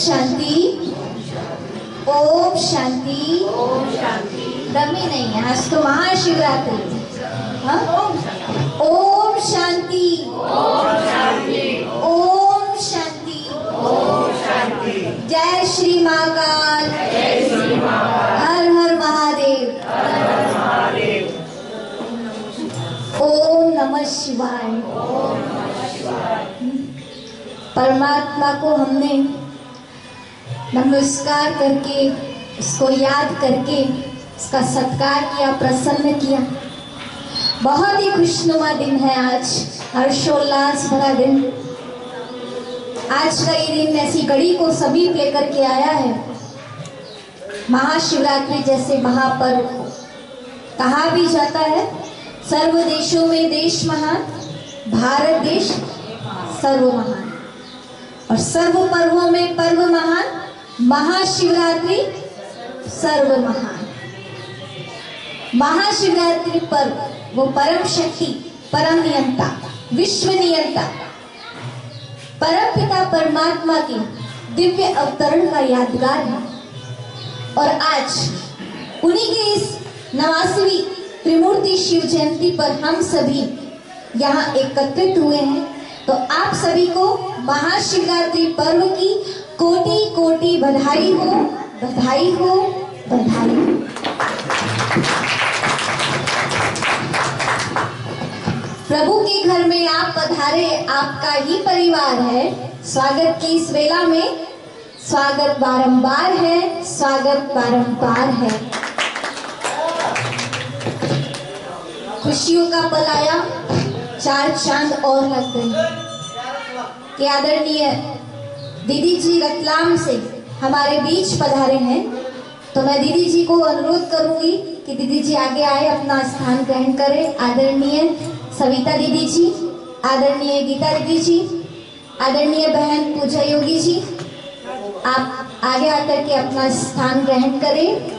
शांति, ओम शांति। दमी नहीं है, आज तो महाशिवरात्रि। हाँ? ओम शांति, ओम शांति। जय श्री महाकाल, हर हर महादेव। ओम नमः शिवाय। परमात्मा को हमने नमस्कार करके, उसको याद करके उसका सत्कार किया, प्रसन्न किया। बहुत ही खुशनुमा दिन है आज, हर्षोल्लास भरा दिन। आज का ये दिन ऐसी घड़ी को सभी लेकर के आया है। महाशिवरात्रि जैसे महापर्व कहा भी जाता है, सर्व देशों में देश महान, भारत देश सर्व महान। और सर्व पर्वों में पर्व महान, महाशिवरात्रि सर्व महान। महाशिवरात्रि पर्व वो परम शक्ति, परम नियंता, विश्व नियंता, परम पिता परमात्मा के दिव्य अवतरण का यादगार है। और आज उन्हीं के इस 89वीं त्रिमूर्ति शिव जयंती पर हम सभी यहाँ एकत्रित हुए हैं। तो आप सभी को महाशिवरात्रि पर्व की कोटि कोटि बधाई हो, बधाई हो, बधाई हो। प्रभु के घर में आप पधारे, आपका ही परिवार है। स्वागत की इस वेला में स्वागत बारंबार है, स्वागत बारंबार है। खुशियों का पल आया, 4 चांद और लग गए कि आदरणीय दीदी जी रतलाम से हमारे बीच पधारे हैं। तो मैं दीदी जी को अनुरोध करूंगी कि दीदी जी आगे आए, अपना स्थान ग्रहण करें। आदरणीय सविता दीदी जी, आदरणीय गीता दीदी जी, आदरणीय बहन पूजा योगी जी, आप आगे आकर के अपना स्थान ग्रहण करें।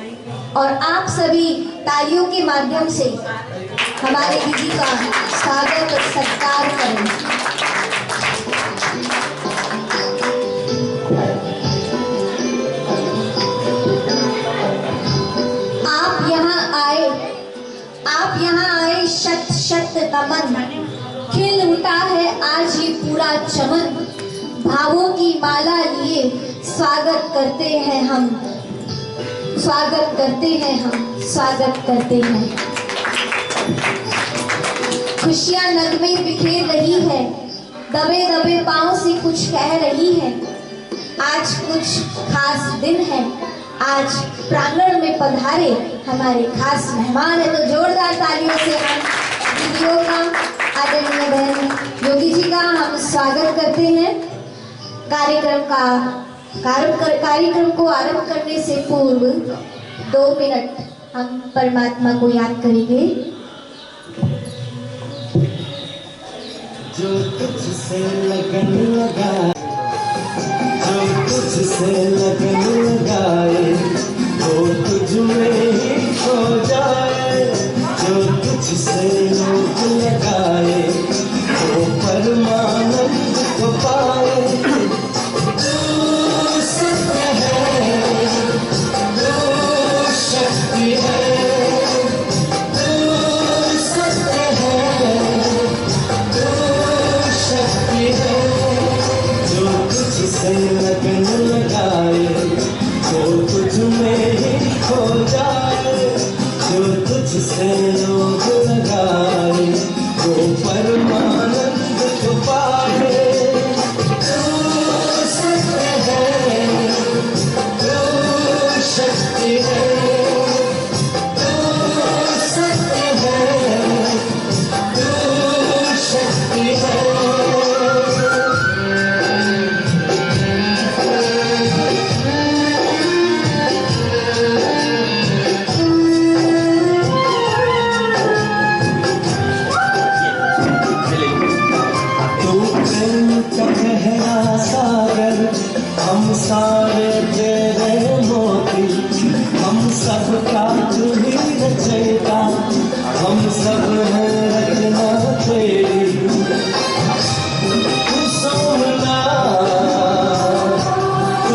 और आप सभी तालियों के माध्यम से हमारे दीदी का स्वागत और सत्कार करें। आप यहाँ आए शत शत नमन, खिल उठा है आज ये पूरा चमन। भावों की माला लिए स्वागत करते हैं हम, स्वागत करते हैं हम, स्वागत करते हैं। खुशियां नगमे बिखेर रही है, दबे दबे पांव से कुछ कह रही है। आज कुछ खास दिन है, आज प्रांगण में पधारे हमारे खास मेहमान है। तो जोरदार तालियों से हम दीदियों का, आदरणीय बहन योगी जी का हम स्वागत करते हैं। कार्यक्रम को आरंभ करने से पूर्व 2 मिनट हम परमात्मा को याद करेंगे। जो तुझसे लगन लगाए, जो तुझसे लगन लगाए, वो तुझ में ही खो जाए। जो तुझसे रोक लगाए, वो परमानंद को पाए। तू सत्य है, तू शक्ति है, तू सत्य है, जो तुझसे लगन लगाए, वो तुझ में ही खो जाए। जो तुझसे रोग लगाए, वो परमानंद को पाए। तू सत्य है, तू शक्ति है, तू सत्य है, तू शक्ति है। हम सारे तेरे मोती, हम सबका तू ही रचयिता, हम सब हैं रचना तेरी। तू सोना, तू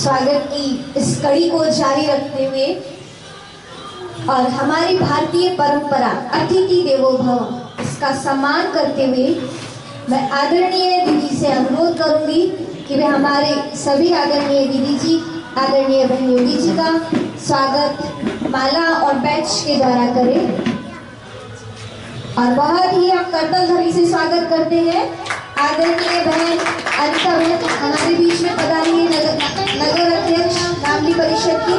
स्वागत की इस कड़ी को जारी रखते हुए और हमारी भारतीय परंपरा अतिथि देवो भव इसका सम्मान करते हुए मैं आदरणीय दीदी से अनुरोध करूंगी कि वे हमारे सभी आदरणीय दीदी जी, आदरणीय बहन योगी जी का स्वागत माला और बैच के द्वारा करें। और बहुत ही हम करतल ध्वनि से स्वागत करते हैं आदरणीय बहन अनिता बहन हमारे बीच में पधारी है, नगर अध्यक्ष नामली परिषद की।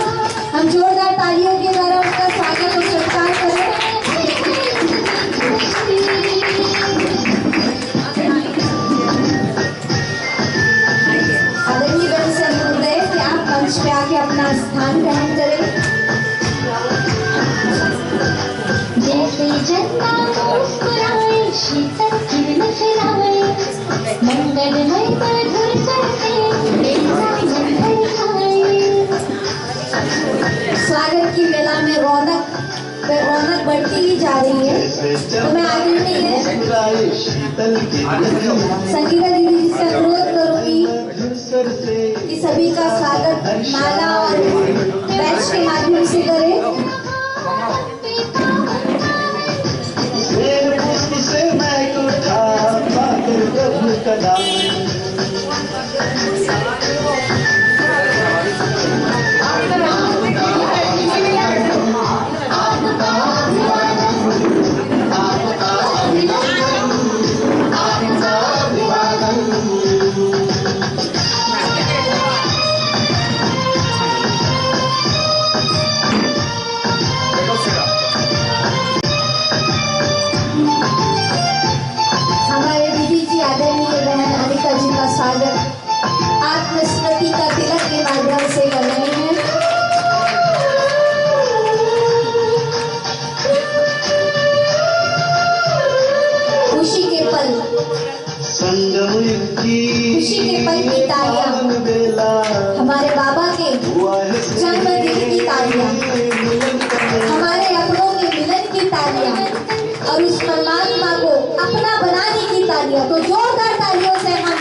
हम जोरदार तालियों के द्वारा उनका स्वागत और सत्कार करें। आदरणीय बहन से अनुरोध है कि आप मंच पे आके अपना स्थान ग्रहण करें। जैसे जन्मा मुस्कुराए शीतल किरण फैलाए मंगलमय मधुर स्वर से ऐसा मंगल छाए। स्वागत की मेला में रौनक बढ़ती ही जा रही है। तो मैं आदरणीय संगीता दीदी जी से अनुरोध करूंगी कि सभी का स्वागत माला और बैच के माध्यम से करें। से मैं उठा पाकर प्रभु कदम आत्मस्मृति का तिलक के माध्यम से कर रहे हैं। खुशी के पल की तालियां, हमारे बाबा के जन्मदिन की तालियां, हमारे अपनों के मिलन की तालियां और उस परमात्मा को अपना बनाने की तालियां। तो जोरदार तालियों से हम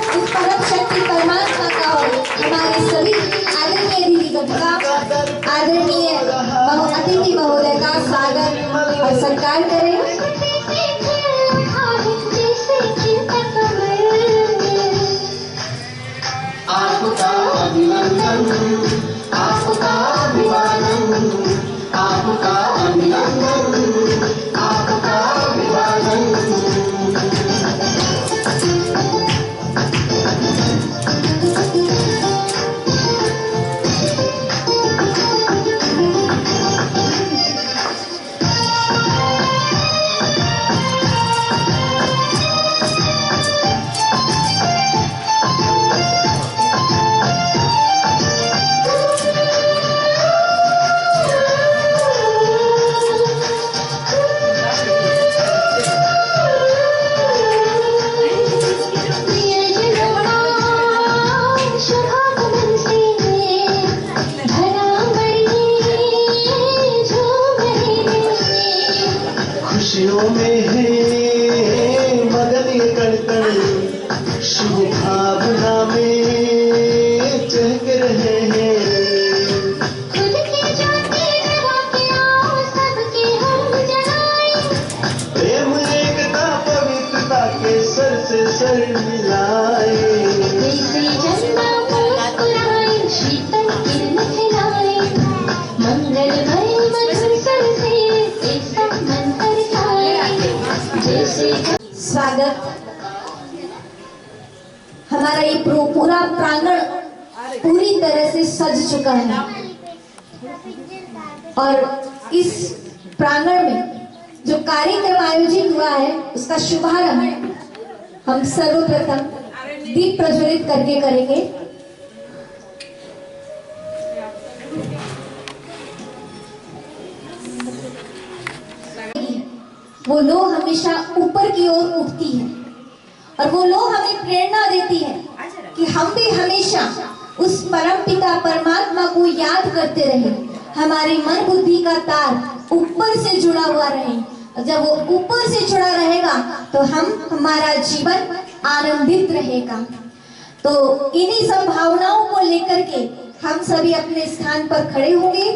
इस परम शक्ति परमात्मा का और हमारे सभी आदरणीय दीदी का, आदरणीय अतिथि महोदय का स्वागत और सत्कार करें। आपका अभिनंदन, आपका अभिवादन, आपका अभिनंदन, आपका अभिवादन। खुशियों में है मगन ये कण शुभ भावना में चहक रहे हैं। खुद की ज्योति जगा के आओ सबके हम जगाएं। प्रेम एकता पवित्रता के सर से सर मिलाए। जैसे जन्मा मुस्कुराए शीतल किरण फैलाए मंगलमय मधुर स्वर से ऐसा मंत्र छाए। जैसे स्वागत। हमारा ये पूरा प्रांगण पूरी तरह से सज चुका है और इस प्रांगण में जो कार्यक्रम आयोजित हुआ है उसका शुभारंभ हम सर्वप्रथम दीप प्रज्वलित करके करेंगे। वो लो हमेशा ऊपर की ओर उठती है और वो लो हमें प्रेरणा देती है कि हम भी हमेशा उस परमपिता परमात्मा को याद करते रहे। हमारी मन बुद्धि का तार ऊपर से जुड़ा हुआ रहे और जब वो ऊपर से जुड़ा रहेगा तो हमारा जीवन आनंदित रहेगा। तो इन्हीं सब भावनाओं को लेकर के हम सभी अपने स्थान पर खड़े होंगे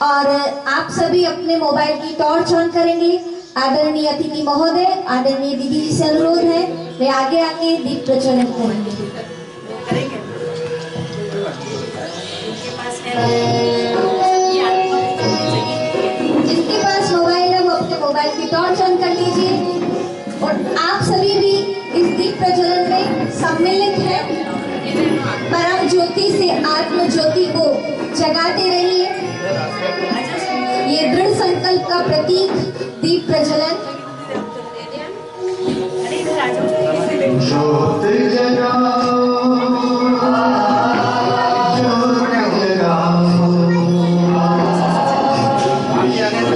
और आप सभी अपने मोबाइल की टॉर्च ऑन करेंगे। आदरणीय अतिथि महोदय, आदरणीय दीदी जी से अनुरोध है वे आगे आके दीप प्रज्वलन करेंगे। जिसके पास मोबाइल है वो अपने मोबाइल की टॉर्च ऑन कर लीजिए और आप सभी भी इस दीप प्रज्वलन में सम्मिलित हैं। परम ज्योति से आत्म ज्योति को जगाते रहिए। ये दृढ़ संकल्प का प्रतीक दीप प्रज्वलन। ज्योत जगाओ, ज्योत जगाओ,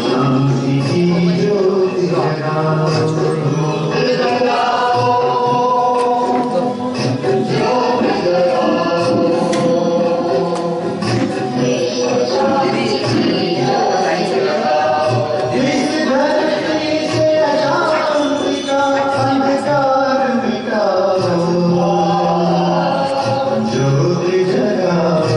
शांति की ज्योत जगाओ, ज्योत जगाओ, ज्योत जगाओ, इस धरती से अशांति का अंधकार मिटाओ, ज्योत जगाओ,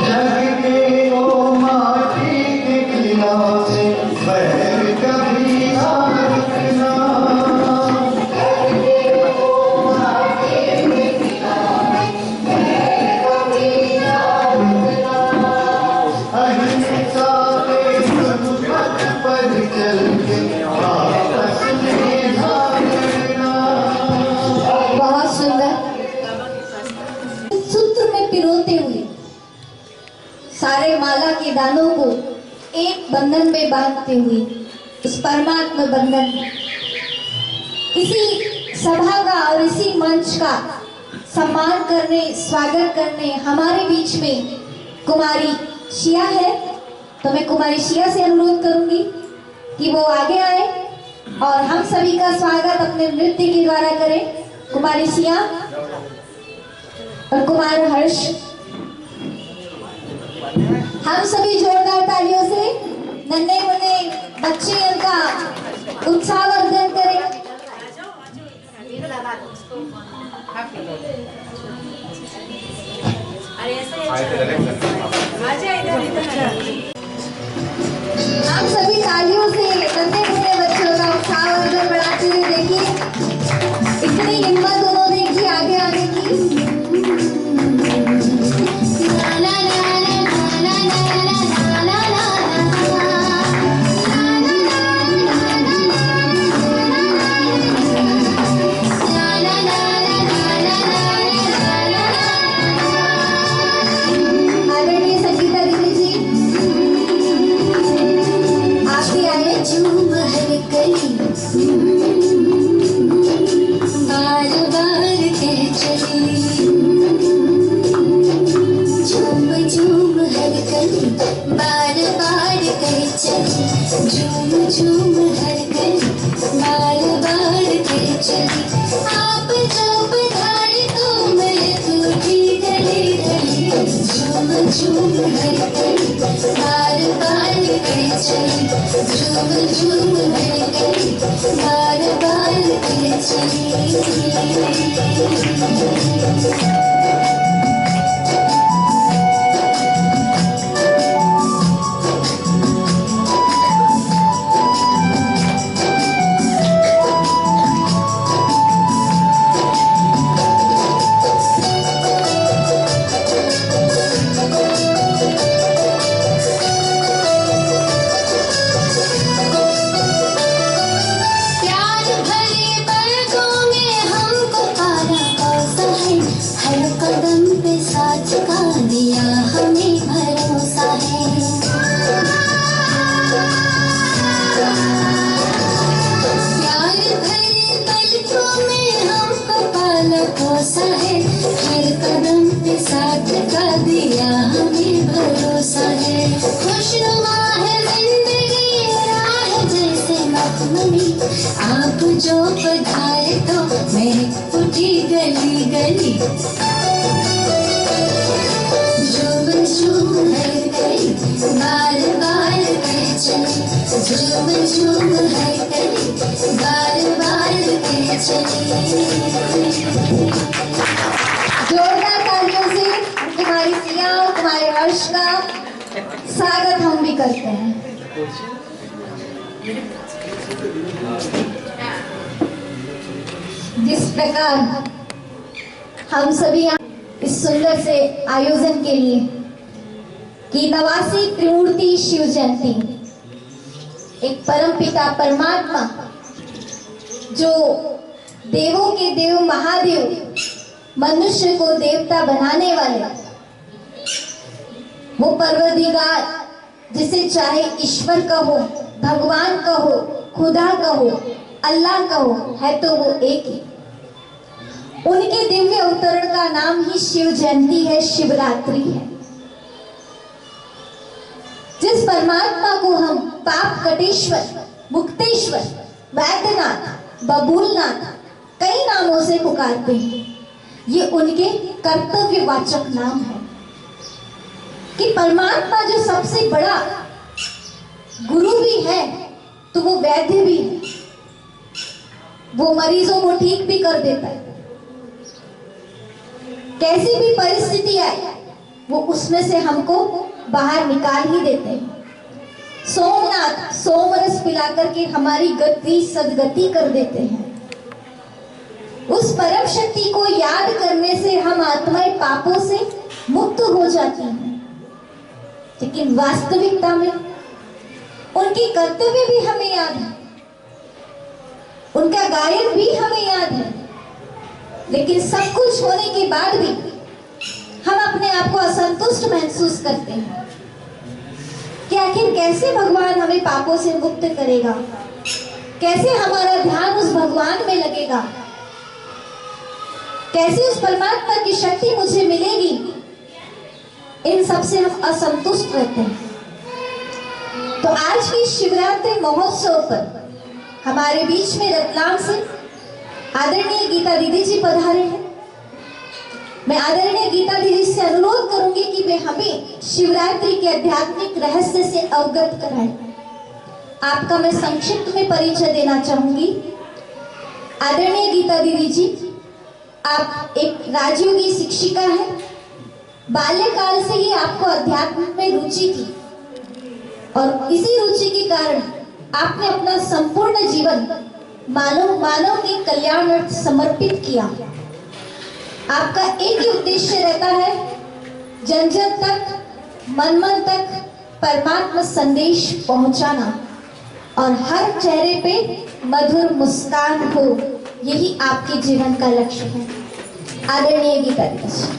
जग के ओ माटी के खिलौने, बैर कभी ना रुकना। अहिंसा के पथ पर चल के आपस में भागना। बहुत सुंदर। सूत्र में पिरोते हुए सारे माला के दानों को एक बंधन में बांधते हुए उस परमात्मा बंधन, इसी सभा का और इसी मंच का सम्मान करने, स्वागत करने हमारे बीच में कुमारी शिया है। तो मैं कुमारी शिया से अनुरोध करूंगी कि वो आगे आए और हम सभी का स्वागत अपने नृत्य के द्वारा करें। कुमारी शिया और कुमार हर्ष, हम सभी जोरदार तालियों से नन्हे मुन्ने बच्चे उनका उत्साहवर्धन करें। हम सभी तालियों से नन्हे मुन्ने बच्चों का उत्साहवर्धन बढ़ाते हुए देखिए, इतनी हिम्मत उन्होंने की आगे आने की। आदरणीय संगीता दीदी जी, आप भी आए। झूम हर गली बार बार कह चली, झूम झूम हर गली बार बार कह चली, झूम झूम हर गली बार बार कह चली। आप जब धारे तो मैं टूटी गली गली, झूम झूम हर गली बार बार कह चली, झूम झूम हर गली बार बार कह चली। प्यार भरे पलकों में हमको पाना कौसा है, हर मनी आप जो पधारे तो महक उठी गली गली झूम झूम हर गली बार बार कह चली झूम झूम हर गली बार बार कह चली। जोरदार तालियों से तुम्हारी सिया और तुम्हारे हर्ष का स्वागत हम भी करते हैं। जिस प्रकार हम सभी यहाँ इस सुंदर से आयोजन के लिए कि 89 त्रिमूर्ति शिव जयंती, एक परमपिता परमात्मा जो देवों के देव महादेव मनुष्य को देवता बनाने वाले, वो परवरदिगार जिसे चाहे ईश्वर कहो, भगवान कहो, खुदा कहो, अल्लाह कहो, है तो वो एक ही। उनके दिव्य अवतरण का नाम ही शिव जयंती है, शिवरात्रि है। जिस परमात्मा को हम पाप कटेश्वर, मुक्तेश्वर, वैद्यनाथ, बबूलनाथ कई नामों से पुकारते हैं, ये उनके कर्तव्यवाचक नाम है। कि परमात्मा जो सबसे बड़ा गुरु भी है तो वो वैद्य भी है, वो मरीजों को ठीक भी कर देता है। कैसी भी परिस्थिति आए वो उसमें से हमको बाहर निकाल ही देते हैं। सोमनाथ सोमरस पिलाकर के हमारी गति सदगति कर देते हैं। उस परम शक्ति को याद करने से हम आत्माएं पापों से मुक्त हो जाती हैं। लेकिन वास्तविकता में उनके कर्तव्य भी हमें याद है, उनका गायन भी हमें याद है, लेकिन सब कुछ होने के बाद भी हम अपने आप को असंतुष्ट महसूस करते हैं कि आखिर कैसे भगवान हमें पापों से मुक्त करेगा, कैसे हमारा ध्यान उस भगवान में लगेगा, कैसे उस परमात्मा की शक्ति मुझे मिलेगी। इन सब से हम असंतुष्ट रहते हैं। तो आज की शिवरात्रि महोत्सव पर हमारे बीच में रतलाम से आदरणीय गीता दीदी जी पधारे हैं। मैं आदरणीय गीता दीदी से अनुरोध करूंगी कि वे हमें शिवरात्रि के आध्यात्मिक रहस्य से अवगत कराएं। आपका मैं संक्षिप्त में परिचय देना चाहूंगी। आदरणीय गीता दीदी जी, आप एक राजयोगी शिक्षिका हैं। बाल्यकाल से ही आपको अध्यात्म में रुचि थी और इसी रुचि के कारण आपने अपना संपूर्ण जीवन मानव के कल्याणार्थ समर्पित किया। आपका एक ही उद्देश्य रहता है, जन जन तक, मन मन तक परमात्मा संदेश पहुंचाना और हर चेहरे पे मधुर मुस्कान हो, यही आपके जीवन का लक्ष्य है। आदरणीय गीता दीदी।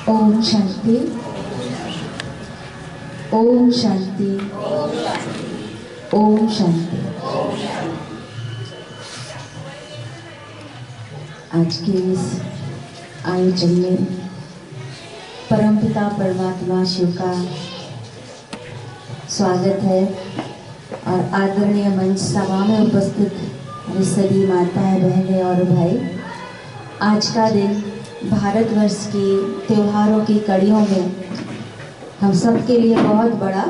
ओम शांति, ओम शांति, ओम शांति। आज के इस आयोजन में परमपिता परमात्मा शिव का स्वागत है और आदरणीय मंच सभा में उपस्थित सभी माताएं, बहनें और भाई, आज का दिन भारतवर्ष के त्योहारों की कड़ियों में हम सब के लिए बहुत बड़ा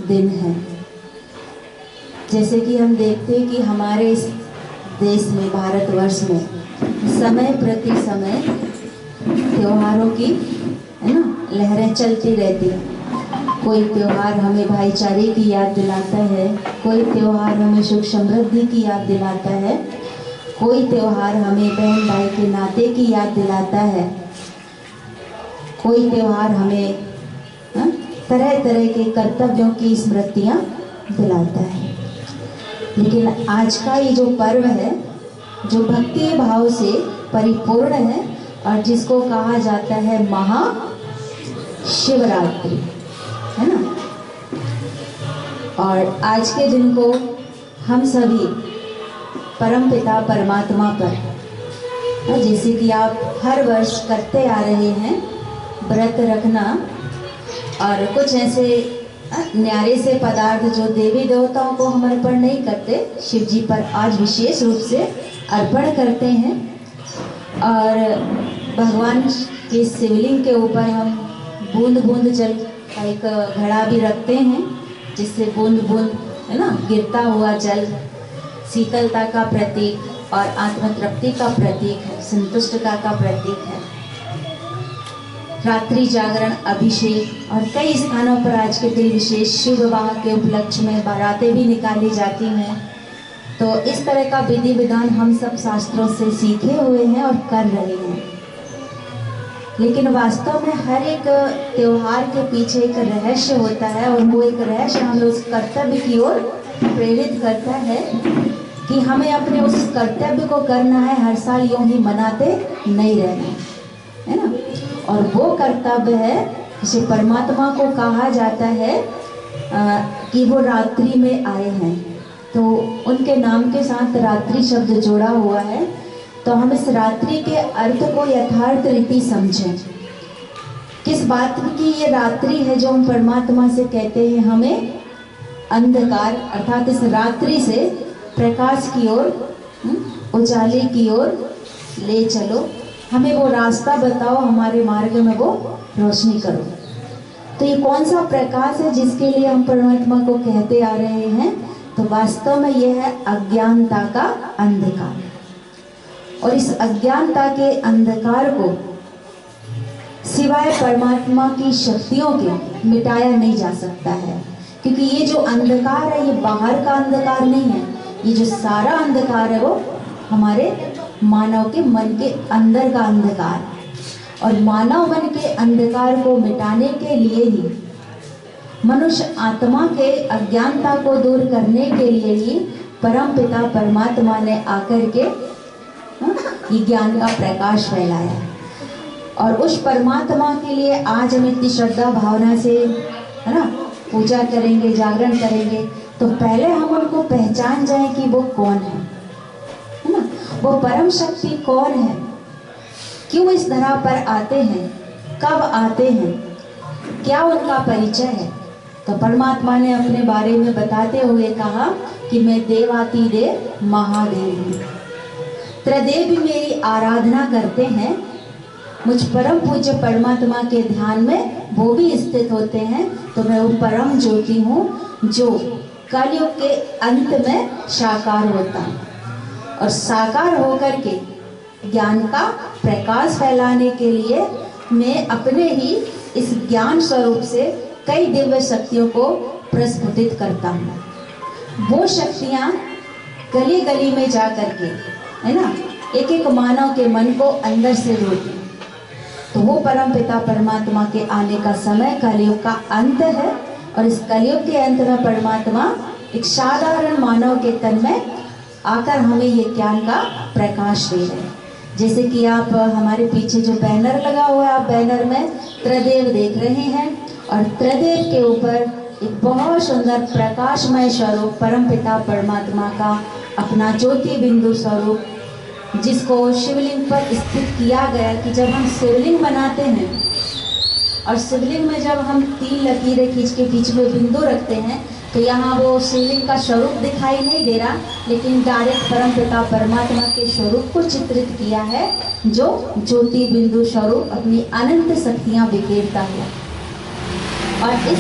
दिन है। जैसे कि हम देखते हैं कि हमारे इस देश में, भारतवर्ष में समय प्रति समय त्योहारों की, है ना, लहरें चलती रहती हैं। कोई त्योहार हमें भाईचारे की याद दिलाता है, कोई त्योहार हमें सुख समृद्धि की याद दिलाता है, कोई त्योहार हमें बहन भाई के नाते की याद दिलाता है, कोई त्योहार हमें तरह तरह के कर्तव्यों की स्मृतियाँ दिलाता है। लेकिन आज का ये जो पर्व है, जो भक्ति भाव से परिपूर्ण है और जिसको कहा जाता है महाशिवरात्रि, है ना। और आज के दिन को हम सभी परमपिता परमात्मा पर जैसे कि आप हर वर्ष करते आ रहे हैं व्रत रखना, और कुछ ऐसे न्यारे से पदार्थ जो देवी देवताओं को हम अर्पण नहीं करते, शिव जी पर आज विशेष रूप से अर्पण करते हैं। और भगवान के शिवलिंग के ऊपर हम बूंद बूंद जल का एक घड़ा भी रखते हैं, जिससे बूंद बूंद है ना गिरता हुआ जल शीतलता का प्रतीक और आत्मतृप्ति का प्रतीक है, संतुष्टता का प्रतीक है। रात्रि जागरण, अभिषेक और कई स्थानों पर आज के दिन विशेष शिव विवाह के उपलक्ष्य में बारातें भी निकाली जाती हैं। तो इस तरह का विधि विधान हम सब शास्त्रों से सीखे हुए हैं और कर रहे हैं। लेकिन वास्तव में हर एक त्योहार के पीछे एक रहस्य होता है, और वो एक रहस्य हमें उस कर्तव्य की ओर प्रेरित करता है कि हमें अपने उस कर्तव्य को करना है, हर साल यूं ही मनाते नहीं रहना है ना। और वो कर्तव्य है जिसे परमात्मा को कहा जाता है कि वो रात्रि में आए हैं, तो उनके नाम के साथ रात्रि शब्द जोड़ा हुआ है। तो हम इस रात्रि के अर्थ को यथार्थ रीति समझें। किस बात की ये रात्रि है जो हम परमात्मा से कहते हैं हमें अंधकार अर्थात इस रात्रि से प्रकाश की ओर, उजाले की ओर ले चलो, हमें वो रास्ता बताओ, हमारे मार्ग में वो रोशनी करो। तो ये कौन सा प्रकाश है जिसके लिए हम परमात्मा को कहते आ रहे हैं? तो वास्तव में यह है अज्ञानता का अंधकार। और इस अज्ञानता के अंधकार को सिवाय परमात्मा की शक्तियों के मिटाया नहीं जा सकता है, क्योंकि ये जो अंधकार है ये बाहर का अंधकार नहीं है, ये जो सारा अंधकार है वो हमारे मानव के मन के अंदर का अंधकार। और मानव मन के अंधकार को मिटाने के लिए ही, मनुष्य आत्मा के अज्ञानता को दूर करने के लिए ही परमपिता परमात्मा ने आकर के ये ज्ञान का प्रकाश फैलाया। और उस परमात्मा के लिए आज हम इतनी श्रद्धा भावना से है ना पूजा करेंगे, जागरण करेंगे। तो पहले हम उनको पहचान जाएं कि वो कौन है ना, वो परम शक्ति कौन है, क्यों इस धरा पर आते हैं, कब आते हैं, क्या उनका परिचय है। तो परमात्मा ने अपने बारे में बताते हुए कहा कि मैं देवातिदेव महादेव हूँ। त्रिदेव भी मेरी आराधना करते हैं, मुझ परम पूज्य परमात्मा के ध्यान में वो भी स्थित होते हैं। तो मैं वो परम ज्योति हूँ जो कलयुग के अंत में साकार होता है, और साकार होकर के ज्ञान का प्रकाश फैलाने के लिए मैं अपने ही इस ज्ञान स्वरूप से कई दिव्य शक्तियों को प्रस्फुटित करता हूँ। वो शक्तियाँ गली गली में जा करके है ना एक एक मानव के मन को अंदर से जोड़ती। तो वो परम पिता परमात्मा के आने का समय कलयुग का अंत है, और इस कलयुग के अंत में परमात्मा एक साधारण मानव के तन में आकर हमें ये ज्ञान का प्रकाश दे रहे हैं। जैसे कि आप हमारे पीछे जो बैनर लगा हुआ है, आप बैनर में त्रिदेव देख रहे हैं, और त्रिदेव के ऊपर एक बहुत सुंदर प्रकाशमय स्वरूप परम पिता परमात्मा का अपना ज्योति बिंदु स्वरूप, जिसको शिवलिंग पर स्थित किया गया कि जब हम शिवलिंग बनाते हैं और शिवलिंग में जब हम 3 लकीरें खींच के बीच में बिंदु रखते हैं, तो यहाँ वो शिवलिंग का स्वरूप दिखाई नहीं दे रहा, लेकिन डायरेक्ट परम पिता परमात्मा के स्वरूप को चित्रित किया है, जो ज्योति बिंदु स्वरूप अपनी अनंत शक्तियाँ बिखेरता है। और इस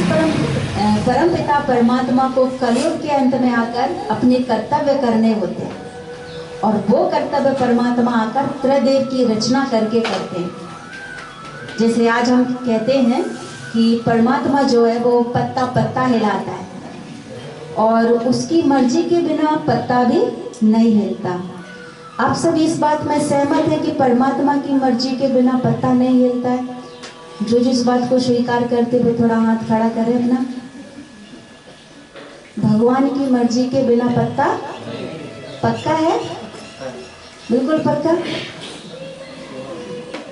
परम पिता परमात्मा को कलयुग के अंत में आकर अपने कर्तव्य करने होते हैं, और वो कर्तव्य परमात्मा आकर त्रिदेव की रचना करके करते हैं। जैसे आज हम कहते हैं कि परमात्मा जो है वो पत्ता पत्ता हिलाता है, और उसकी मर्जी के बिना पत्ता भी नहीं हिलता। आप सब इस बात में सहमत हैं कि परमात्मा की मर्जी के बिना पत्ता नहीं हिलता है? जो जिस बात को स्वीकार करते हुए थोड़ा हाथ खड़ा करें अपना। भगवान की मर्जी के बिना पत्ता पक्का है, बिल्कुल पक्का।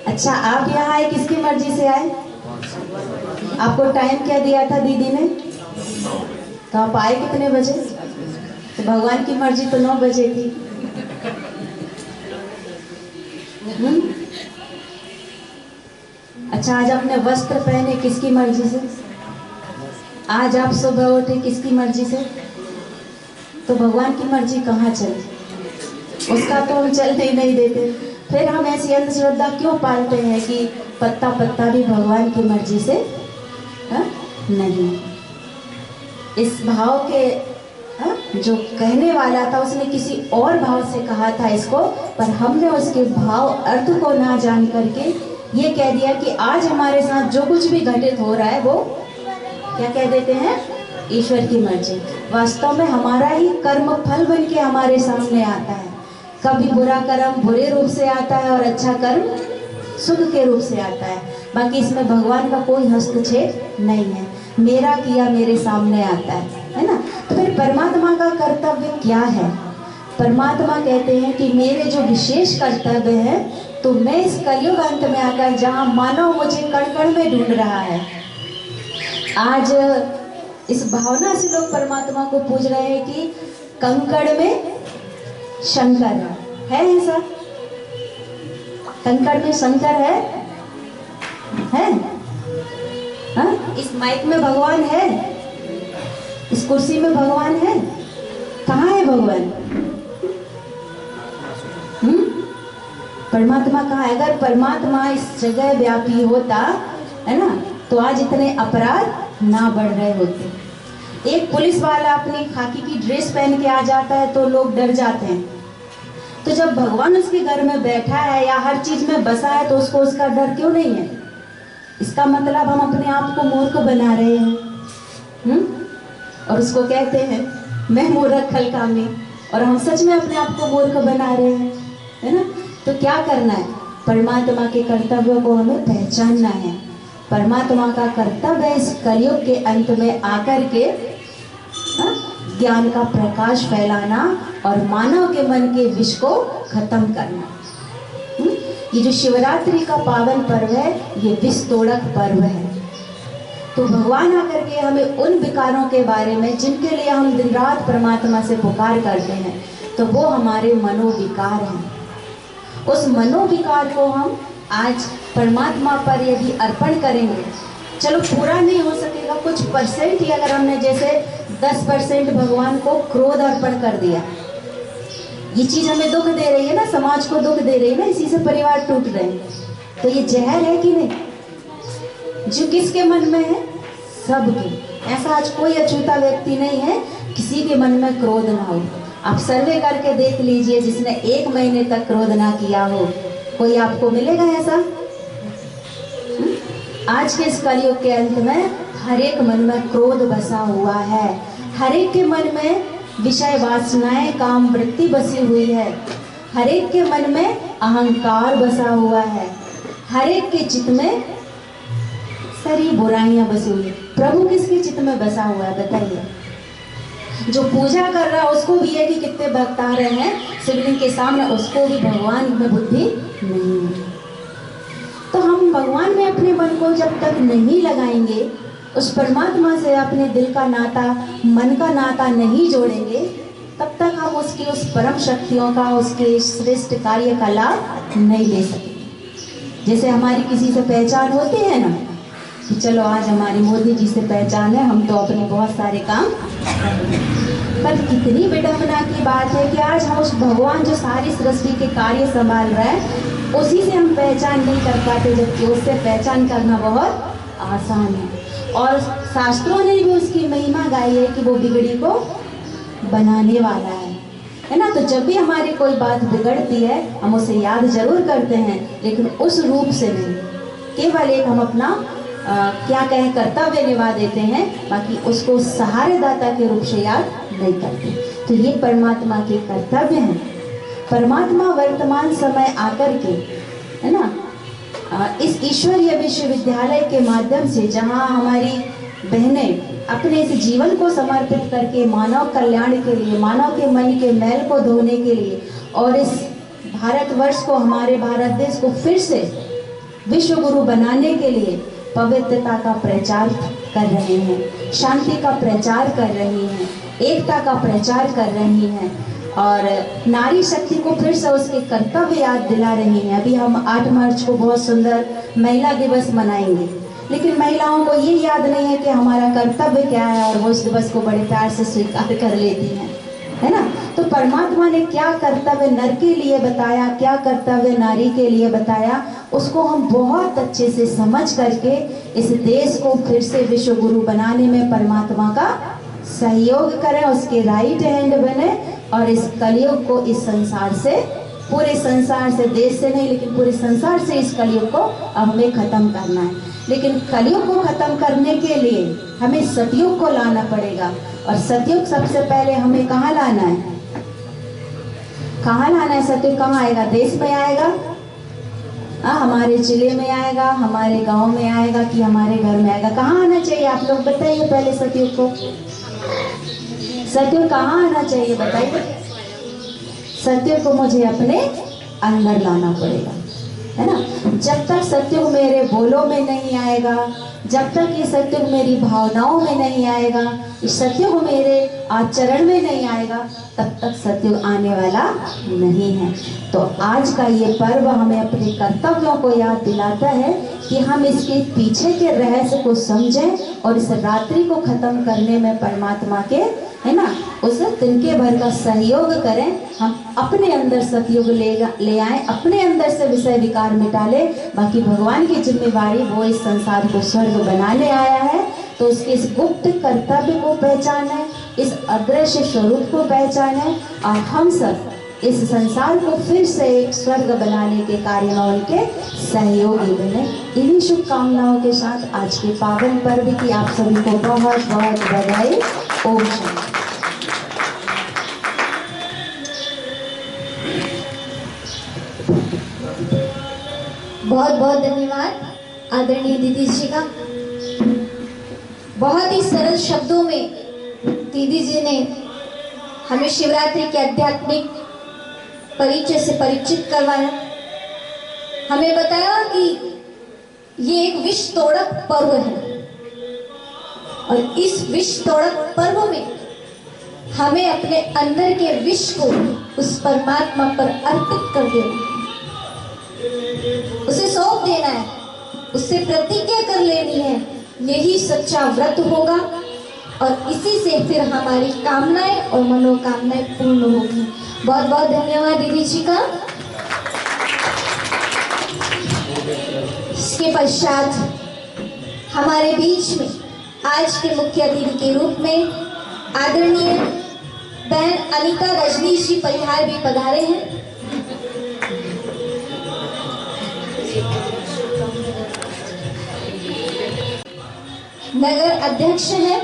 अच्छा, आप यहाँ आए किसकी मर्जी से आए? आपको टाइम क्या दिया था दीदी ने? तो आप आए कितने बजे? तो भगवान की मर्जी तो 9 बजे थी। अच्छा, आज आपने वस्त्र पहने किसकी मर्जी से? आज आप सुबह उठे किसकी मर्जी से? तो भगवान की मर्जी कहाँ चली? उसका तो हम चलने ही नहीं देते। फिर हम ऐसी अंधश्रद्धा क्यों पालते हैं कि पत्ता पत्ता भी भगवान की मर्जी से नहीं। इस भाव के जो कहने वाला था उसने किसी और भाव से कहा था इसको, पर हमने उसके भाव अर्थ को ना जान करके ये कह दिया कि आज हमारे साथ जो कुछ भी घटित हो रहा है वो क्या कह देते हैं? ईश्वर की मर्जी। वास्तव में हमारा ही कर्म फल बन के हमारे सामने आता है। कभी बुरा कर्म बुरे रूप से आता है और अच्छा कर्म सुख के रूप से आता है। बाकी इसमें भगवान का कोई हस्तक्षेप नहीं है। मेरा किया मेरे सामने आता है ना। तो फिर परमात्मा का कर्तव्य क्या है? परमात्मा कहते हैं कि मेरे जो विशेष कर्तव्य है, तो मैं इस कलयुग अंत में आकर जहाँ मानव मुझे कण कण में ढूंढ रहा है, आज इस भावना से लोग परमात्मा को पूज रहे हैं कि कंकड़ में शंकर है ऐसा? कंकड़ में शंकर है? हाँ? इस माइक में भगवान है? इस कुर्सी में भगवान है? कहाँ है भगवान? परमात्मा कहाँ है? अगर परमात्मा इस जगह व्यापी होता है ना, तो आज इतने अपराध ना बढ़ रहे होते। एक पुलिस वाला अपनी खाकी की ड्रेस पहन के आ जाता है तो लोग डर जाते हैं। तो जब भगवान उसके घर में बैठा है या हर चीज में बसा है तो उसको उसका डर क्यों नहीं है? इसका मतलब हम अपने आप को मूर्ख बना रहे हैं। और उसको कहते हैं मैं मूर्ख खलकामी, और हम सच में अपने आप को मूर्ख बना रहे हैं, है ना। तो क्या करना है? परमात्मा के कर्तव्य को हमें पहचानना है। परमात्मा का कर्तव्य है इस कलयुग के अंत में आकर के ज्ञान का प्रकाश फैलाना और मानव के मन के विष को खत्म करना। ये जो शिवरात्रि का पावन पर्व है, ये विष तोड़क पर्व है। तो भगवान आकर के हमें उन विकारों के बारे में जिनके लिए हम दिन रात परमात्मा से पुकार करते हैं, तो वो हमारे मनोविकार हैं। उस मनोविकार को हम आज परमात्मा पर यदि अर्पण करेंगे, चलो पूरा नहीं हो सकेगा, कुछ परसेंट ही अगर हमने जैसे 10% भगवान को क्रोध अर्पण कर दिया, ये चीज हमें दुख दे रही है ना, समाज को दुख दे रही है ना, इसी से परिवार टूट रहे हैं, तो ये जहर है कि नहीं? जो किसके मन में है? सबके। ऐसा आज कोई अछूता व्यक्ति नहीं है किसी के मन में क्रोध ना हो। आप सर्वे करके देख लीजिए, जिसने 1 महीने तक क्रोध ना किया हो, कोई आपको मिलेगा ऐसा? आज के इस कलयुग के अंत में हर एक मन में क्रोध बसा हुआ है। हर एक के मन में विषय वासनाएं काम वृत्ति बसी हुई है। हर एक के मन में अहंकार बसा हुआ है। हर एक के चित्त में सारी बुराइयां बसी हुई है। प्रभु किसके चित्त में बसा हुआ है बताइए? जो पूजा कर रहा है उसको भी है कि कितने भक्त आ रहे हैं शिवलिंग के सामने, उसको भी भगवान में बुद्धि नहीं है। तो हम भगवान में अपने मन को जब तक नहीं लगाएंगे, उस परमात्मा से अपने दिल का नाता, मन का नाता नहीं जोड़ेंगे, तब तक हम उसकी उस परम शक्तियों का, उसके श्रेष्ठ कार्य का लाभ नहीं ले सकेंगे। जैसे हमारी किसी से पहचान होती है ना, कि चलो आज हमारी मोदी जी से पहचान है, हम तो अपने बहुत सारे काम करेंगे। पर कितनी विडंबना की बात है कि आज हम उस भगवान जो सारी सृष्टि के कार्य संभाल रहा है, उसी से हम पहचान नहीं कर पाते, जबकि उससे पहचान करना बहुत आसान है। और शास्त्रों ने भी उसकी महिमा गाई है कि वो बिगड़ी को बनाने वाला है ना। तो जब भी हमारी कोई बात बिगड़ती है, हम उसे याद जरूर करते हैं, लेकिन उस रूप से नहीं, केवल एक हम अपना क्या कहें कर्तव्य निभा देते हैं, बाकी उसको सहारेदाता के रूप से याद नहीं करते। तो ये परमात्मा के कर्तव्य हैं। परमात्मा वर्तमान समय आकर के, है ना, इस ईश्वरीय विश्वविद्यालय के माध्यम से, जहाँ हमारी बहनें अपने इस जीवन को समर्पित करके मानव कल्याण के लिए, मानव के मन के मैल को धोने के लिए, और इस भारतवर्ष को, हमारे भारत देश को फिर से विश्व गुरु बनाने के लिए पवित्रता का प्रचार कर रहे हैं, शांति का प्रचार कर रही हैं, एकता का प्रचार कर रही हैं, और नारी शक्ति को फिर से उसके कर्तव्य याद दिला रही हैं। अभी हम 8 मार्च को बहुत सुंदर महिला दिवस मनाएंगे, लेकिन महिलाओं को ये याद नहीं है कि हमारा कर्तव्य क्या है, और वो उस दिवस को बड़े प्यार से स्वीकार कर लेती हैं, है ना। तो परमात्मा ने क्या कर्तव्य नर के लिए बताया, क्या कर्तव्य नारी के लिए बताया, उसको हम बहुत अच्छे से समझ करके इस देश को फिर से विश्व गुरु बनाने में परमात्मा का सहयोग करें, उसके राइट हैंड बने, और इस कलयुग को इस संसार से, पूरे संसार से, देश से नहीं लेकिन पूरे संसार से इस कलयुग को अब हमें खत्म करना है। लेकिन कलयुग को खत्म करने के लिए हमें सतयुग को लाना पड़ेगा, और सतयुग सबसे पहले हमें कहाँ लाना है? कहाँ लाना है सतयुग? कहाँ आएगा? देश में आएगा, हमारे जिले में आएगा, हमारे गांव में आएगा, कि हमारे घर में आएगा? कहाँ आना चाहिए आप लोग बताइए पहले सतयुग को। सतयुग कहाँ आना चाहिए बताइए? सतयुग को मुझे अपने अंदर लाना पड़ेगा, है ना। जब तक सतयुग मेरे बोलों में नहीं आएगा, जब तक ये सतयुग मेरी भावनाओं में नहीं आएगा, ये सतयुग मेरे आचरण में नहीं आएगा, तब तक सतयुग आने वाला नहीं है। तो आज का ये पर्व हमें अपने कर्तव्यों को याद दिलाता है कि हम इसके पीछे के रहस्य को समझें, और इस रात्रि को खत्म करने में परमात्मा के, है ना, उस तिनके भर का सहयोग करें। हम अपने अंदर सतयुग ले आए, अपने अंदर से विषय विकार मिटा ले। बाकी भगवान की जिम्मेवारी, वो इस संसार को स्वर्ग बनाने आया है, तो उसके इस गुप्त कर्तव्य को पहचाने, इस अदृश्य स्वरूप को पहचाने, और हम सब इस संसार को फिर से एक स्वर्ग बनाने के कार्य में उनके सहयोगी बने। इन्हीं शुभकामनाओं के साथ आज के पावन पर्व की आप सभी को बहुत बहुत बधाई। ओम शांति। बहुत बहुत धन्यवाद आदरणीय दीदी जी का। बहुत ही सरल शब्दों में दीदी जी ने हमें शिवरात्रि के आध्यात्मिक परिचय से परिचित करवाया। हमें बताया कि ये एक विष तोड़क पर्व है, और इस विष तोड़क पर्व में हमें अपने अंदर के विष को उस परमात्मा पर अर्पित कर देना है, उसे सौंप देना है, उससे प्रतिज्ञा कर लेनी है। यही सच्चा व्रत होगा, और इसी से फिर हमारी कामनाएं और मनोकामनाएं पूर्ण होगी। बहुत बहुत धन्यवाद दीदी जी का। इसके पश्चात हमारे बीच में आज के मुख्य अतिथि के रूप में आदरणीय बहन अनीता रजनीश जी परिहार भी पधारे हैं। नगर अध्यक्ष हैं।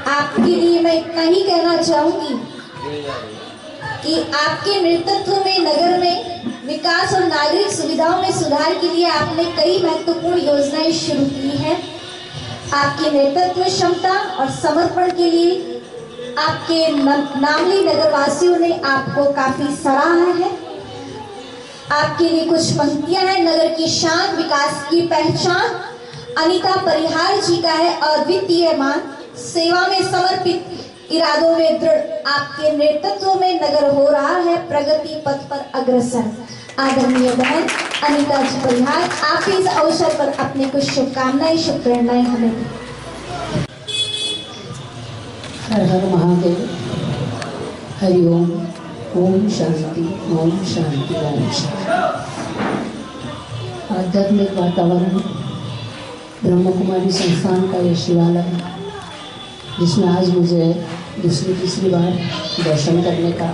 आपके लिए मैं इतना ही कहना चाहूंगी कि आपके नेतृत्व में नगर में विकास और नागरिक सुविधाओं में सुधार के लिए आपने कई महत्वपूर्ण योजनाएं शुरू की हैं। आपकी नेतृत्व क्षमता और समर्पण के लिए आपके नामली नगरवासियों ने आपको काफी सराहा है। आपके लिए कुछ पंक्तियां हैं। नगर की शान, विकास की पहचान अनीता परिहार जी का है, और वित्तीय मान, सेवा में समर्पित इरादों में दृढ़ आपके नेतृत्व में नगर हो रहा है प्रगति पथ पर अग्रसर। आदरणीय बहन अनीता जी परिहार, आप इस अवसर पर अपने कुछ शुभकामनाएं, शुभकामनाएं हमें दें। हर हर महादेव। हरिओम। ओम शांति, ओम शांति, ओम शांति। आध्यात्मिक वातावरण, ब्रह्म कुमारी संस्थान का ये शिवालय, जिसमें आज मुझे दूसरी तीसरी बार दर्शन करने का,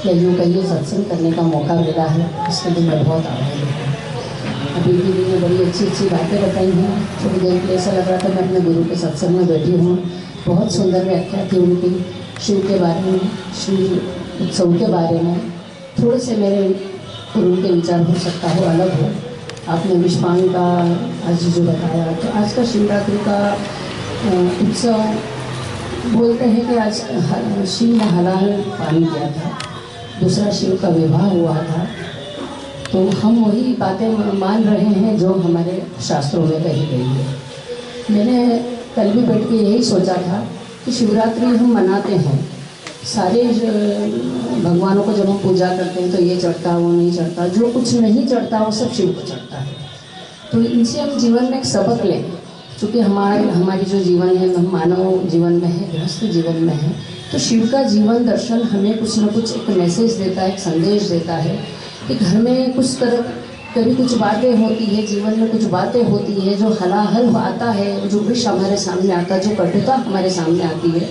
या यूँ कहिए सत्संग करने का मौका मिला है, इसके लिए मैं बहुत आभारी हूँ। अभी दीदी ने बड़ी अच्छी अच्छी बातें बताई हैं। थोड़ी देर के लिए ऐसा लग रहा था मैं अपने गुरु के सत्संग में बैठी हूँ। बहुत सुंदर व्याख्या थी उनकी, शिव के बारे में, शिव उत्सव के बारे में। थोड़े से मेरे गुरु के विचार हो सकता हो अलग हो। आपने विश्वान का आज जो बताया, तो आज का शिवरात्रि का उत्सव बोलते हैं कि आज शिव ने हलाल पानी किया था, दूसरा शिव का विवाह हुआ था। तो हम वही बातें मान रहे हैं जो हमारे शास्त्रों में कही गई है। मैंने कल भी बैठ के यही सोचा था कि शिवरात्रि हम मनाते हैं, सारे भगवानों को जब हम पूजा करते हैं तो ये चढ़ता वो नहीं चढ़ता, जो कुछ नहीं चढ़ता वो सब शिव को चढ़ता है। तो इनसे हम जीवन में एक सबक लें, क्योंकि हमारी जो जीवन है, हम मानव जीवन में है, गृहस्थ जीवन में है, तो शिव का जीवन दर्शन हमें कुछ न कुछ एक मैसेज देता है, एक संदेश देता है कि घर में कुछ तरह कभी कुछ बातें होती है, जीवन में कुछ बातें होती है, जो हलाहल आता है, जो विष हमारे सामने आता है, जो कटुता हमारे सामने आती है,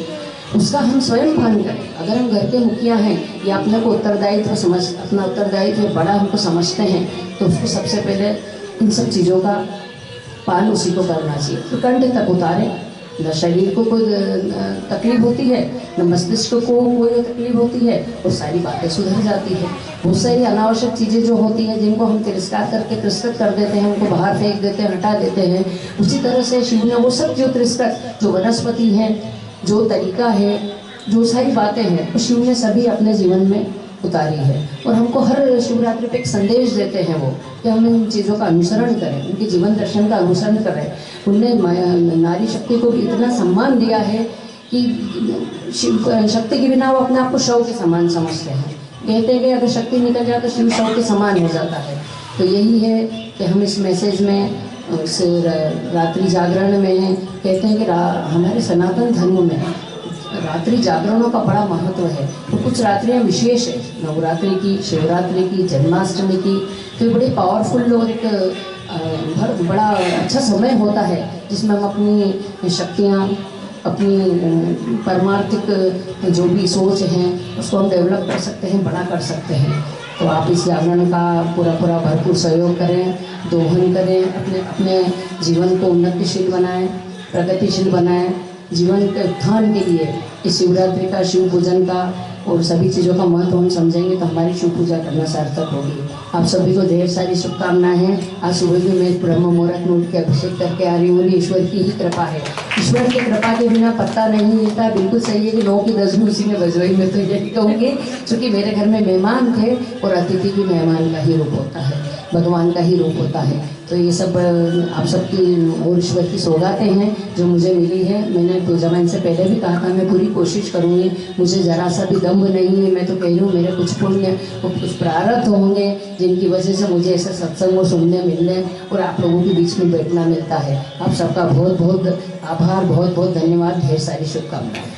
उसका हम स्वयं भान करें। अगर हम घर के मुखिया हैं या अपने को अपना उत्तरदायित्व बड़ा हमको समझते हैं, तो उसको सबसे पहले इन सब चीज़ों का पालन उसी को करना चाहिए। तो कंठ तक उतारें, न शरीर को कोई तकलीफ होती है, न मस्तिष्क को कोई तकलीफ होती है, और सारी बातें सुधर जाती है। बहुत सारी अनावश्यक चीज़ें जो होती हैं, जिनको हम तिरस्कार करके तिरस्कृत कर देते हैं, उनको बाहर फेंक देते हैं, हटा देते हैं, उसी तरह से शिव ने वो सब जो तिरस्कृत, जो वनस्पति है, जो तरीका है, जो सारी बातें हैं, तो शिव ने सभी अपने जीवन में उतारी है। और हमको हर शिवरात्रि पे एक संदेश देते हैं वो, कि हम इन चीज़ों का अनुसरण करें, उनके जीवन दर्शन का अनुसरण करें। उनने नारी शक्ति को भी इतना सम्मान दिया है कि शिव शक्ति के बिना वो अपने आप को शव के समान समझते हैं। कहते हैं कि अगर शक्ति निकल जाए तो शिव शव के समान हो जाता है। तो यही है कि हम इस मैसेज में, इस रात्रि जागरण में कहते हैं कि हमारे सनातन धर्म में रात्रि जागरणों का बड़ा महत्व है। तो कुछ रात्रियाँ विशेष है, नवरात्रि की, शिवरात्रि की, जन्माष्टमी की, तो बड़ी पावरफुल और एक बड़ा अच्छा समय होता है, जिसमें हम अपनी शक्तियाँ, अपनी परमार्थिक जो भी सोच हैं, उसको हम डेवलप कर सकते हैं, बड़ा कर सकते हैं। तो आप इस जागरण का पूरा भरपूर सहयोग करें, दोहन करें, अपने जीवन को उन्नतिशील बनाएं, प्रगतिशील बनाएं। जीवन के उत्थान के लिए इस शिवरात्रि का, शिव पूजन का और सभी चीज़ों का महत्व हम समझेंगे तो हमारी शिव पूजा करना सार्थक होगी। आप सभी को ढेर सारी शुभकामनाएं हैं। आज सुबह भी मैं ब्रह्म मुहूर्त में उठ के अभिषेक करके आ रही हूँ। ईश्वर की ही कृपा है, ईश्वर की कृपा के बिना पत्ता नहीं मिलता। बिल्कुल सही है कि 9 की 10 भी उसी में बज रही, मैं तो यही कहूँगी, क्योंकि मेरे घर में मेहमान थे और अतिथि भी मेहमान का ही रूप होता है, भगवान का ही रूप होता है। तो ये सब आप सबकी और ईश्वर की सौगातें हैं जो मुझे मिली है। मैंने पूजा में इनसे पहले भी कहा था, मैं पूरी कोशिश करूँगी, मुझे ज़रा सा भी दम्भ नहीं है। मैं तो कह रही हूँ, मेरे कुछ पुण्य और कुछ प्रारब्ध होंगे जिनकी वजह से मुझे ऐसे सत्संग और सुनने मिलने और आप लोगों के बीच में बैठना मिलता है। आप सबका बहुत बहुत आभार, बहुत बहुत धन्यवाद, ढेर सारी शुभकामनाएं।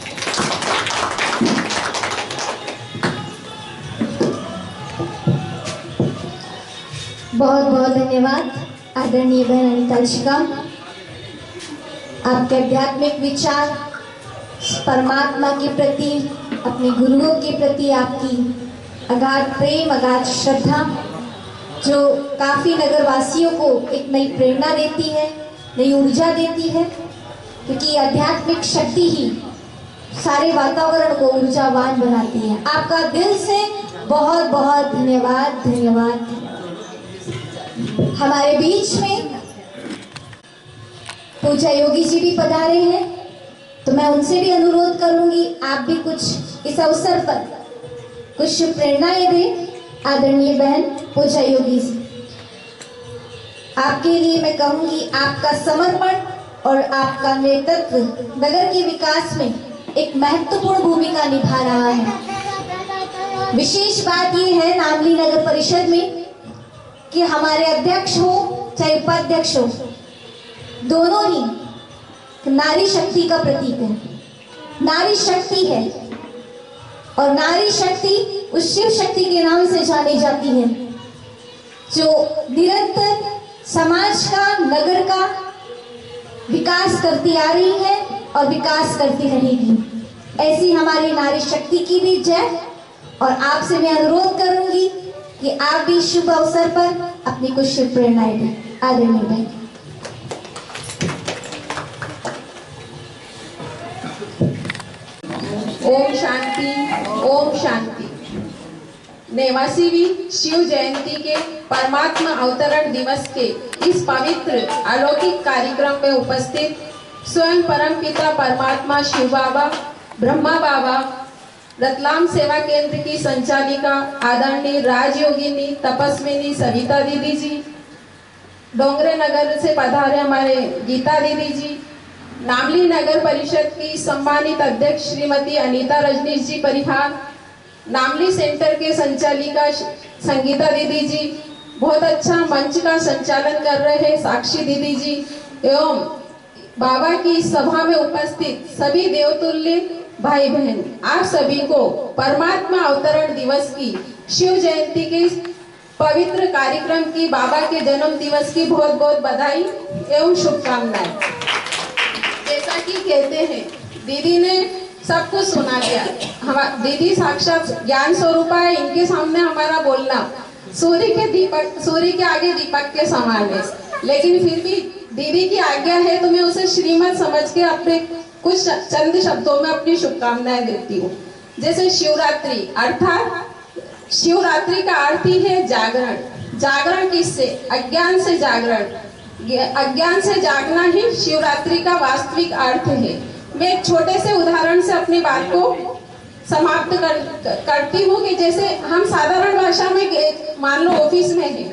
बहुत बहुत धन्यवाद आदरणीय बहन अनिता जी का। आपके आध्यात्मिक विचार, परमात्मा के प्रति, अपने गुरुओं के प्रति आपकी अगाध प्रेम, अगाध श्रद्धा, जो काफ़ी नगरवासियों को एक नई प्रेरणा देती है, नई ऊर्जा देती है, क्योंकि आध्यात्मिक शक्ति ही सारे वातावरण को ऊर्जावान बनाती है। आपका दिल से बहुत बहुत धन्यवाद, धन्यवाद। हमारे बीच में पूजा योगी जी भी पधारे हैं, तो मैं उनसे भी अनुरोध करूंगी, आप भी कुछ इस अवसर पर कुछ प्रेरणाएं दें। आदरणीय बहन पूजा योगी जी, आपके लिए मैं कहूंगी, आपका समर्पण और आपका नेतृत्व नगर के विकास में एक महत्वपूर्ण भूमिका निभा रहा है। विशेष बात यह है नामली नगर परिषद में कि हमारे अध्यक्ष हो चाहे उपाध्यक्ष हो, दोनों ही नारी शक्ति का प्रतीक है। नारी शक्ति है और नारी शक्ति उस शिव शक्ति के नाम से जानी जाती है, जो निरंतर समाज का, नगर का विकास करती आ रही है और विकास करती रहेगी। ऐसी हमारी नारी शक्ति की भी जय। और आपसे मैं अनुरोध करूंगी कि आप भी शुभ अवसर पर अपनी कुछ शुभ प्रेरणाएं दें। आदरणीय बहन। ओम शांति, ओम शांति। 89वीं शिव जयंती के परमात्मा अवतरण दिवस के इस पवित्र अलौकिक कार्यक्रम में उपस्थित स्वयं परम पिता परमात्मा शिव बाबा, ब्रह्मा बाबा, रतलाम सेवा केंद्र की संचालिका आदरणीय राजयोगिनी तपस्विनी सविता दीदी जी, डोंगरे नगर से पधारे हमारे गीता दीदी जी, नामली नगर परिषद की सम्मानित अध्यक्ष श्रीमती अनीता रजनीश जी परिहार, नामली सेंटर के संचालिका संगीता दीदी जी, बहुत अच्छा मंच का संचालन कर रहे साक्षी दीदी जी एवं बाबा की सभा में उपस्थित सभी देवतुल्य भाई बहन, आप सभी को परमात्मा अवतरण दिवस की, शिव जयंती के पवित्र कार्यक्रम की, बाबा के जन्म दिवस की बहुत बहुत बधाई एवं शुभकामनाएं। जैसा कि कहते हैं, दीदी ने सब कुछ सुना दिया। हम दीदी साक्षात ज्ञान स्वरूप है, इनके सामने हमारा बोलना सूर्य के आगे दीपक के समान है। लेकिन फिर भी दीदी की आज्ञा है तो मैं उसे श्रीमत समझ के अपने कुछ चंद शब्दों में अपनी शुभकामनाएं देती हूँ। जैसे शिवरात्रि, अर्थात शिवरात्रि का अर्थ ही है जागरण। जागरण किससे? अज्ञान से जागरण। अज्ञान से जागना ही शिवरात्रि का वास्तविक अर्थ है। मैं एक छोटे से उदाहरण से अपनी बात को समाप्त करती हूँ कि जैसे हम साधारण भाषा में मान लो ऑफिस में है,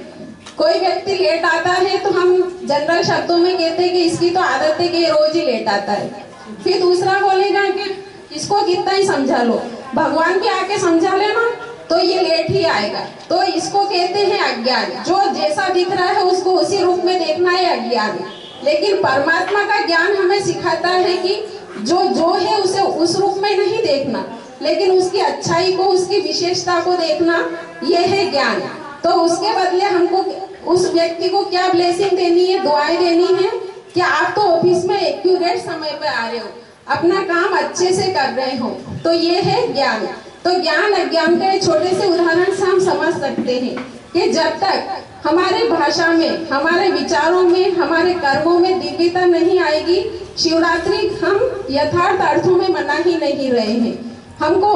कोई व्यक्ति लेट आता है तो हम जनरल शब्दों में कहते हैं कि इसकी तो आदत है कि रोज ही लेट आता है। फिर दूसरा बोलेगा कि इसको कितना ही समझा लो, भगवान भी आके समझा लेना तो ये लेट ही आएगा। तो इसको कहते हैं अज्ञान। जो जैसा दिख रहा है उसको उसी रूप में देखना है अज्ञान। लेकिन परमात्मा का ज्ञान हमें सिखाता है कि जो है उसे उस रूप में नहीं देखना, लेकिन उसकी अच्छाई को, उसकी विशेषता को देखना, यह है ज्ञान। तो उसके बदले हमको उस व्यक्ति को क्या ब्लेसिंग देनी है, दुआएं देनी है कि आप तो ऑफिस में एक्यूरेट समय पे आ रहे हो, अपना काम अच्छे से कर रहे हो। तो ये है ज्ञान। तो ज्ञान अज्ञान का छोटे से उदाहरण से हम समझ सकते हैं कि जब तक हमारे भाषा में, हमारे विचारों में, हमारे कर्मों में दिव्यता नहीं आएगी, शिवरात्रि हम यथार्थ अर्थों में मना ही नहीं रहे हैं। हमको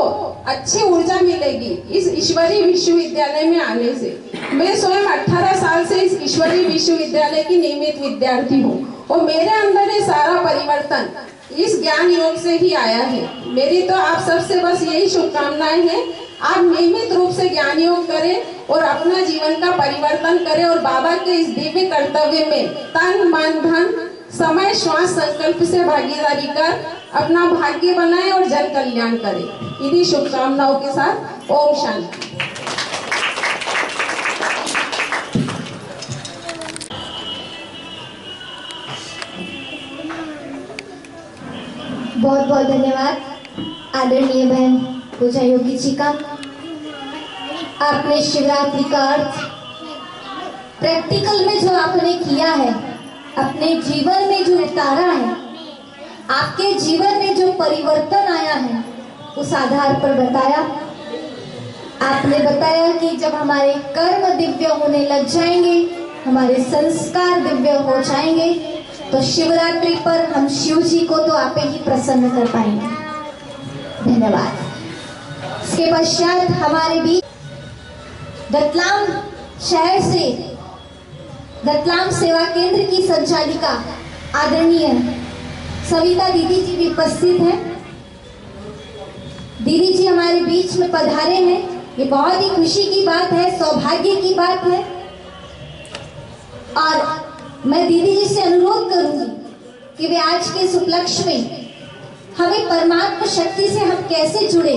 अच्छी ऊर्जा मिलेगी इस ईश्वरीय विश्वविद्यालय में आने से। मैं स्वयं 18 साल से इस ईश्वरीय विश्वविद्यालय की नियमित विद्यार्थी हूँ और मेरे अंदर ये सारा परिवर्तन इस ज्ञान योग से ही आया है। मेरी तो आप सबसे बस यही शुभकामनाएं हैं, आप नियमित रूप से ज्ञान योग करें और अपना जीवन का परिवर्तन करें और बाबा के इस दिव्य कर्तव्य में तन मन धन समय श्वास संकल्प से भागीदारी कर अपना भाग्य बनाएं और जन कल्याण करें। इन्हीं शुभकामनाओं के साथ ओम शांति। बहुत बहुत धन्यवाद आदरणीय बहन पूजा योगी जी का। आपने शिवरात्रि का अर्थ प्रैक्टिकल में जो आपने किया है, अपने जीवन में जो उतारा है, आपके जीवन में जो परिवर्तन आया है, उस आधार पर बताया। आपने बताया कि जब हमारे कर्म दिव्य होने लग जाएंगे, हमारे संस्कार दिव्य हो जाएंगे, तो शिवरात्रि पर हम शिव जी को तो आपे ही प्रसन्न कर पाएंगे। धन्यवाद। इसके पश्चात हमारे बीच रतलाम शहर से रतलाम सेवा केंद्र की संचालिका आदरणीय सविता दीदी जी भी उपस्थित हैं। दीदी जी हमारे बीच में पधारे हैं, ये बहुत ही खुशी की बात है, सौभाग्य की बात है। और मैं दीदी जी से अनुरोध करूंगी कि वे आज के इस उपलक्ष्य में हमें परमात्मा शक्ति से हम कैसे जुड़े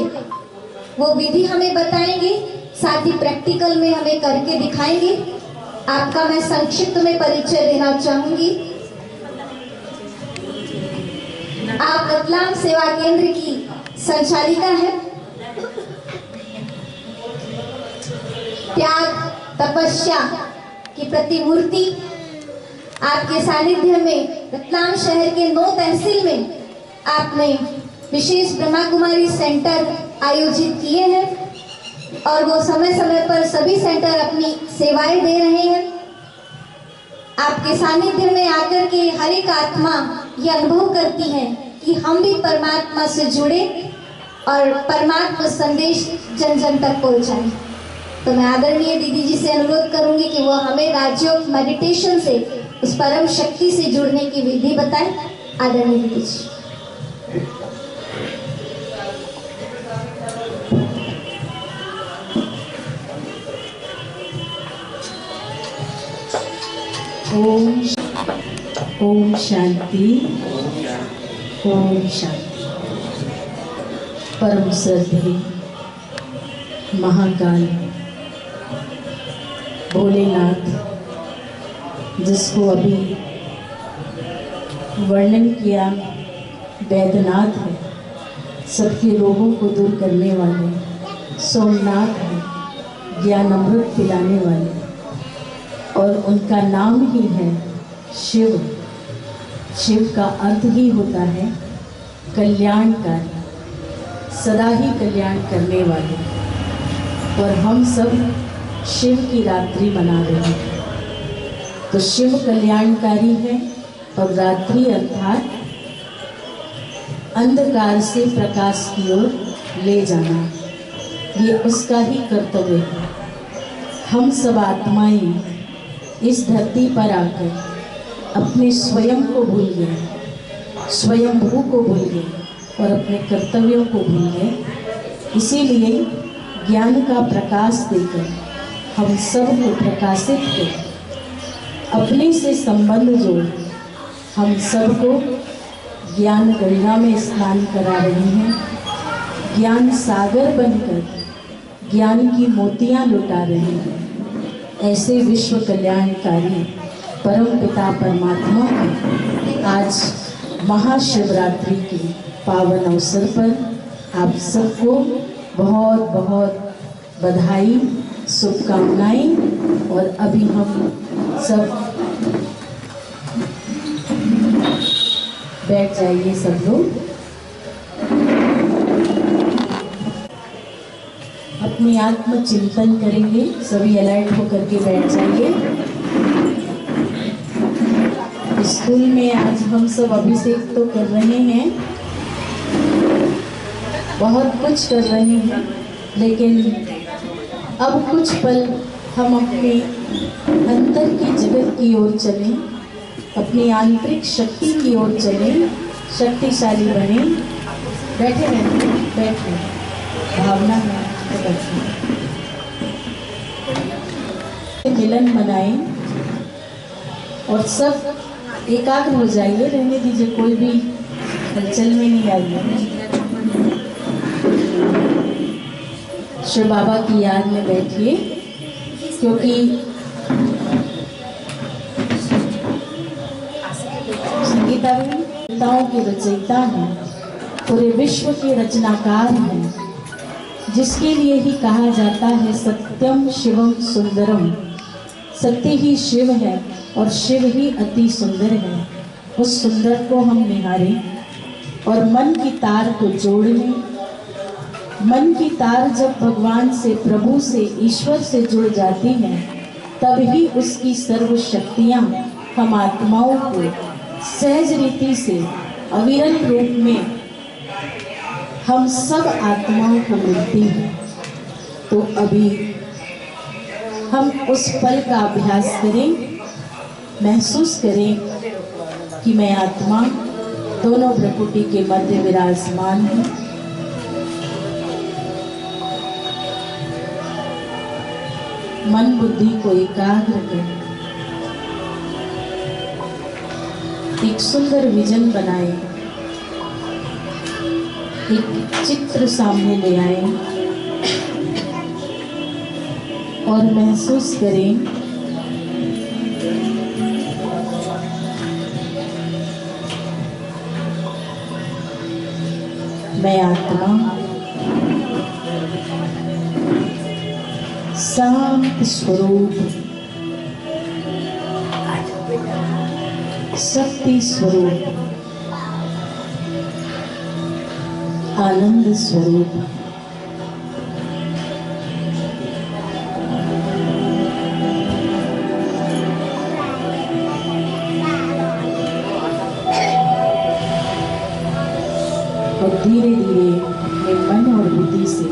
वो विधि हमें बताएंगे, साथ ही प्रैक्टिकल में हमें करके दिखाएंगे। आपका मैं संक्षिप्त में परिचय देना चाहूंगी। आप रतलाम सेवा केंद्र की संचालिका है। त्याग तपस्या की प्रतिमूर्ति आपके सानिध्य में रतलाम शहर के 9 तहसील में आपने विशेष ब्रह्मा कुमारी सेंटर आयोजित किए हैं और वो समय समय पर सभी सेंटर अपनी सेवाएं दे रहे हैं। आपके सानिध्य में आकर के हर एक आत्मा ये अनुभव करती है कि हम भी परमात्मा से जुड़े और परमात्मा संदेश जन जन तक पहुंचाए। तो मैं आदरणीय दीदी जी से अनुरोध करूंगी कि वो हमें राजयोग मेडिटेशन से उस परम शक्ति से जुड़ने की विधि बताएं। आदरणीय दीदी जी। ओम ओम शांति, ओम शांति। परम श्रद्धेय महाकाल भोलेनाथ, जिसको अभी वर्णन किया वैद्यनाथ है, सबके रोगों को दूर करने वाले, सोमनाथ है, ज्ञान अमृत पिलाने वाले, और उनका नाम ही है शिव। शिव का अर्थ ही होता है कल्याणकारी, सदा ही कल्याण करने वाले। और हम सब शिव की रात्रि मना रहे हैं, तो शिव कल्याणकारी है और रात्रि अर्थात अंधकार से प्रकाश की ओर ले जाना, ये उसका ही कर्तव्य है। हम सब आत्माएं इस धरती पर आकर अपने स्वयं को भूल गए, स्वयंभू को भूल गए और अपने कर्तव्यों को भूल गए। इसीलिए ज्ञान का प्रकाश देकर हम सब को प्रकाशित कर अपने से संबंध जोड़ हम सबको ज्ञान गंगा में स्नान करा रहे हैं। ज्ञान सागर बनकर ज्ञान की मोतियां लुटा रहे हैं। ऐसे विश्व कल्याणकारी परम पिता परमात्मा की आज महाशिवरात्रि के पावन अवसर पर आप सबको बहुत बहुत बधाई, शुभकामनाएं। और अभी हम सब बैठ जाइए, सब लोग अपनी आत्म चिंतन करेंगे। सभी अलर्ट होकर के बैठ जाइए। स्कूल में आज हम सब अभिषेक तो कर रहे हैं, बहुत कुछ कर रहे हैं, लेकिन अब कुछ पल हम अपने अंतर की जगत की ओर चलें, अपनी आंतरिक शक्ति की ओर चलें, शक्तिशाली बने। बैठे रहें, बैठे भावना में मिलन मनाएं और सब एकाग्र हो जाइए। रहने दीजिए, कोई भी हलचल में नहीं आइए। शिव बाबा की याद में बैठिए, क्योंकि संगीताओं के रचयिता हैं, पूरे विश्व के रचनाकार हैं, जिसके लिए ही कहा जाता है सत्यम शिवम सुंदरम। सत्य ही शिव है और शिव ही अति सुंदर है। उस सुंदर को हम निहारें और मन की तार को जोड़ लें। मन की तार जब भगवान से, प्रभु से, ईश्वर से जुड़ जाती है, तब ही उसकी सर्व शक्तियाँ हम आत्माओं को सहज रीति से अविरल रूप में हम सब आत्माओं को मिलती है। तो अभी हम उस पल का अभ्यास करें, महसूस करें कि मैं आत्मा दोनों प्रकृति के मध्य विराजमान हूँ। मन बुद्धि को एकाग्र करें, एक सुंदर विजन बनाएं, एक चित्र सामने ले आए और महसूस करें मैं आत्मा शांत स्वरूप, शक्ति स्वरूप, आनंद स्वरूप, और धीरे धीरे अपने मन और बुद्धि से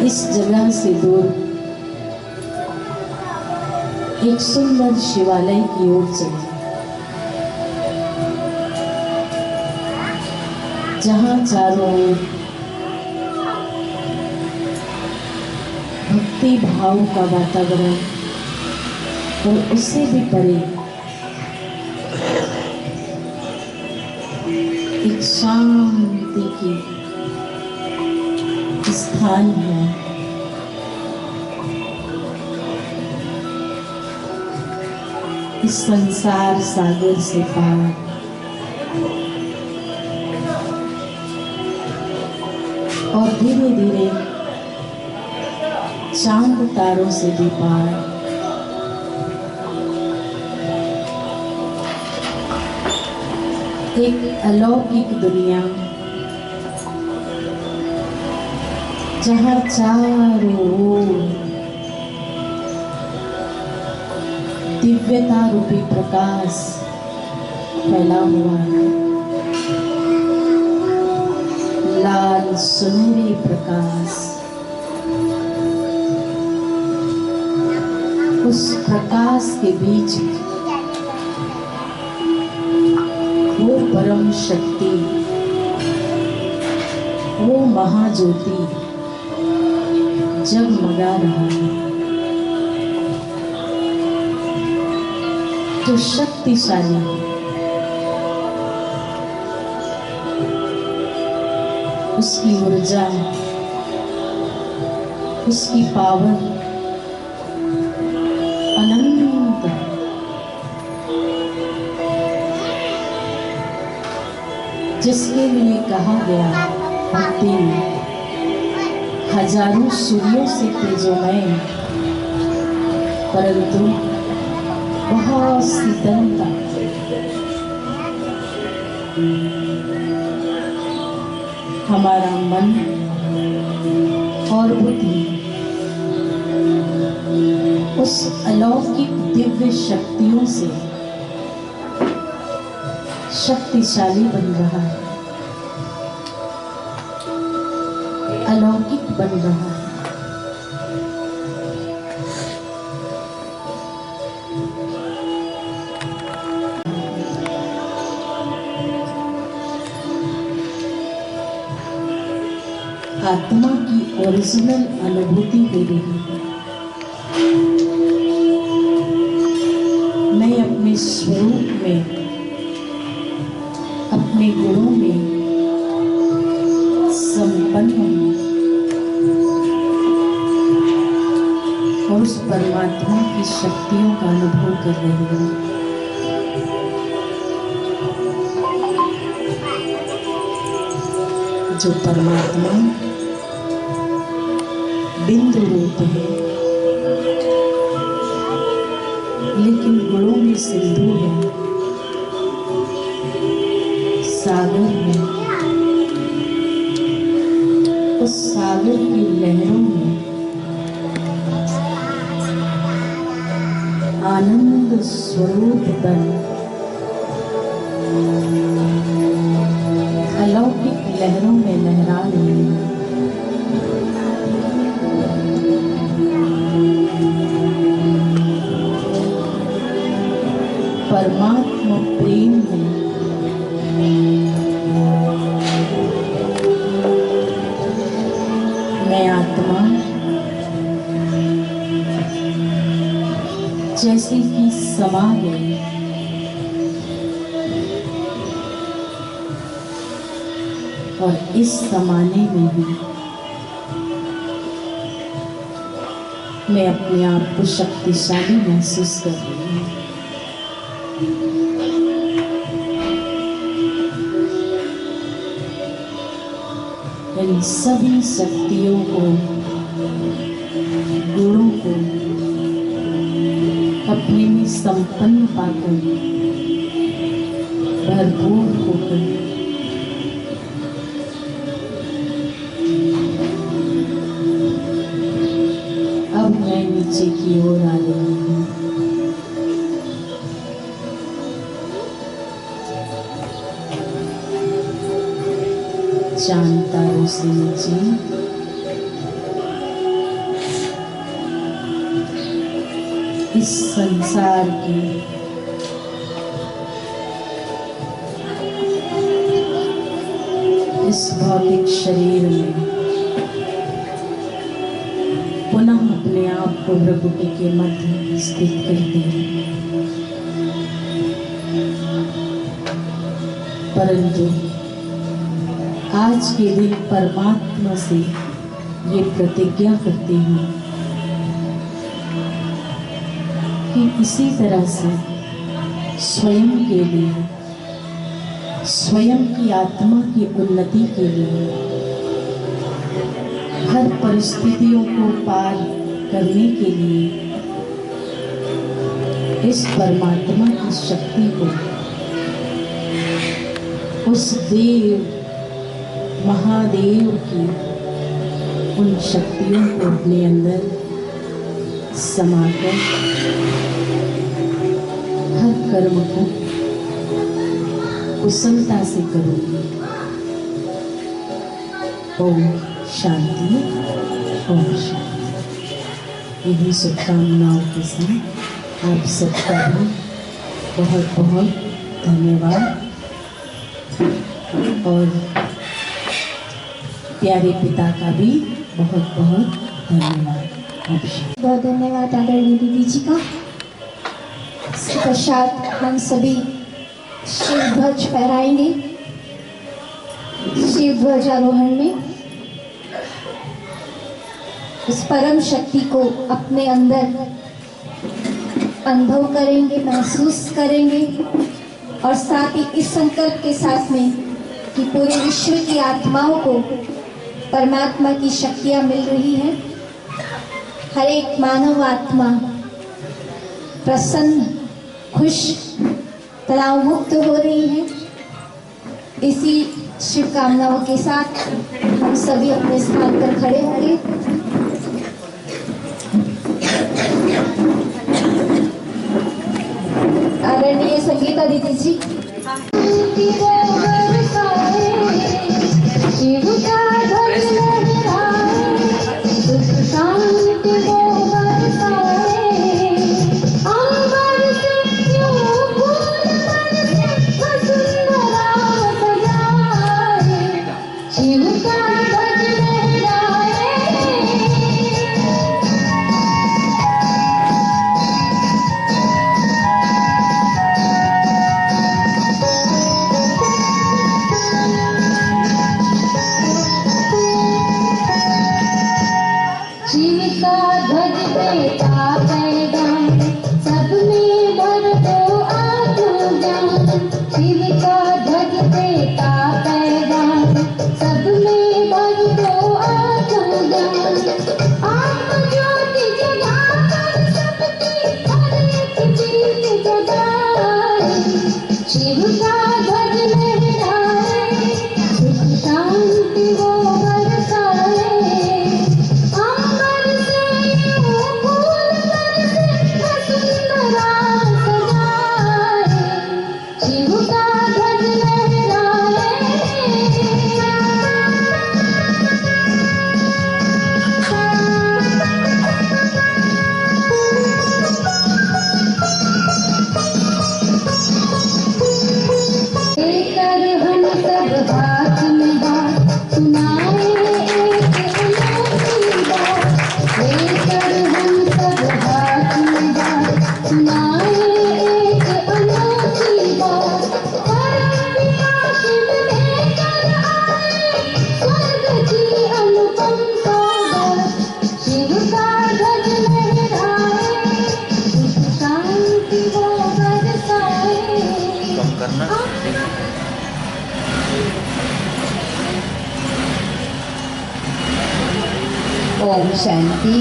इस जगह से दूर एक सुंदर शिवालय की ओर चले, जहाँ चारों ओर भक्ति भक्ति भाव का वातावरण और उससे भी परे एक शांति की स्थान है। इस संसार सागर से पार और धीरे धीरे चांद तारों से भी पार। एक अलौकिक दुनिया जहाँ चारों ओर दिव्यता रूपी प्रकाश फैला हुआ है। लाल सुनहरी प्रकाश, उस प्रकाश के बीच वो परम शक्ति, वो महाज्योति जगमगा रहा है, जो शक्तिशाली है। उसकी ऊर्जा, उसकी पावर अनंत है। जिसके लिए कहा गया भक्ति हजारों सूर्यों से तेजोमय, परंतु बहुत शीतलता। हमारा मन और बुद्धि उस अलौकिक दिव्य शक्तियों से शक्तिशाली बन रहा है, अलौकिक बन रहा है। आत्मा की ओरिजिनल अनुभूति हो रही है। मैं अपने स्वरूप में, अपने गुणों में संपन्न हूँ और उस परमात्मा की शक्तियों का अनुभव कर रही हूँ। जो परमात्मा बिंदु रूप है, लेकिन गुणों में सिंधु है, सागर है। उस सागर की लहरों में आनंद स्वरूप बन अलौकिक लहरों में लहरा रही है। परमात्मा प्रेम में मैं आत्मा जैसी कि समा गई। और इस समाने में भी मैं अपने आप को शक्तिशाली महसूस कर रही हूँ। इन सभी शक्तियों को, गुणों को अपने में संपन्न पाकर भरपूर होकर अब मैं नीचे की ओर आ रही हूँ। चांद तारों से नीचे इस संसार के इस भौतिक शरीर में पुनः अपने को भ्रकुटी के मध्य स्थित करते हैं। परंतु आज के दिन परमात्मा से ये प्रतिज्ञा करती हूँ कि इसी तरह से स्वयं के लिए, स्वयं की आत्मा की उन्नति के लिए, हर परिस्थितियों को पार करने के लिए इस परमात्मा की शक्ति को, उस देव महादेव की उन शक्तियों को अपने अंदर समाकर हर कर्म को कुशलता से करूंगी। ओम शांति, ओम शांति। यही शुभकामनाओं के साथ आप सबका भी बहुत बहुत धन्यवाद और प्यारे पिता का भी बहुत बहुत धन्यवाद। बहुत धन्यवाद आदरणीय दीदी जी का। इसके पश्चात हम सभी शिव ध्वज फहराएंगे। शिव ध्वज आरोहण में इस परम शक्ति को अपने अंदर अनुभव करेंगे, महसूस करेंगे और साथ ही इस संकल्प के साथ में कि पूरे विश्व की आत्माओं को परमात्मा की शक्तियाँ मिल रही हैं। हर एक मानव आत्मा प्रसन्न, खुश, तनाव मुक्त हो रही है। इसी शुभकामनाओं के साथ हम सभी अपने स्थान पर खड़े होंगे। आदरणीय संगीता दीदी जी। ओम शांति,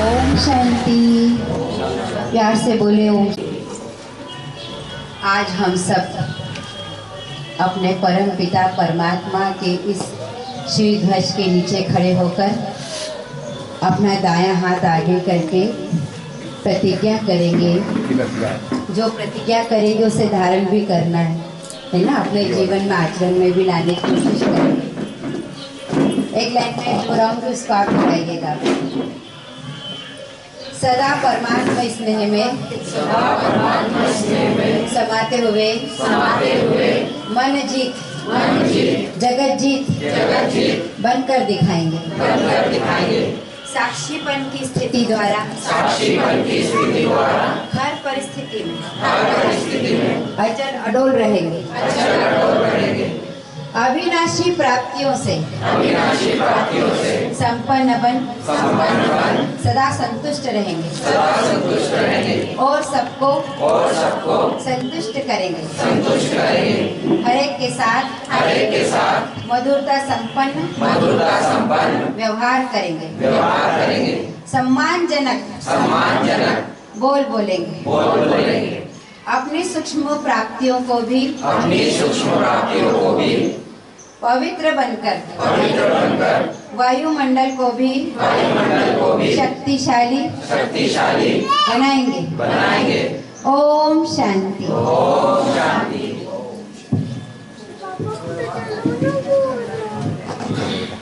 ओम शांति। प्यार से बोले ओम। आज हम सब अपने परम पिता परमात्मा के इस श्री ध्वज के नीचे खड़े होकर अपना दायां हाथ आगे करके प्रतिज्ञा करेंगे। जो प्रतिज्ञा करेंगे उसे धारण भी करना है ना, अपने जीवन में आचरण में भी लाने की कोशिश करेंगे। एक लाइन में दोहराऊंगी, उसको आप बताइएगा। सदा परमात्मा स्नेह में समाते हुए मन जीत जगत जीत बनकर दिखाएंगे। साक्षीपन की स्थिति द्वारा हर परिस्थिति में अचल अडोल रहेंगे। अविनाशी प्राप्तियों से संपन्न बन सदा संतुष्ट रहेंगे और सबको संतुष्ट करेंगे। हर एक के साथ मधुरता संपन्न व्यवहार करेंगे। सम्मानजनक बोल बोलेंगे। अपनी सूक्ष्म प्राप्तियों को भी पवित्र बनकर वायुमंडल को भी शक्तिशाली बनाएंगे। ओम शांति।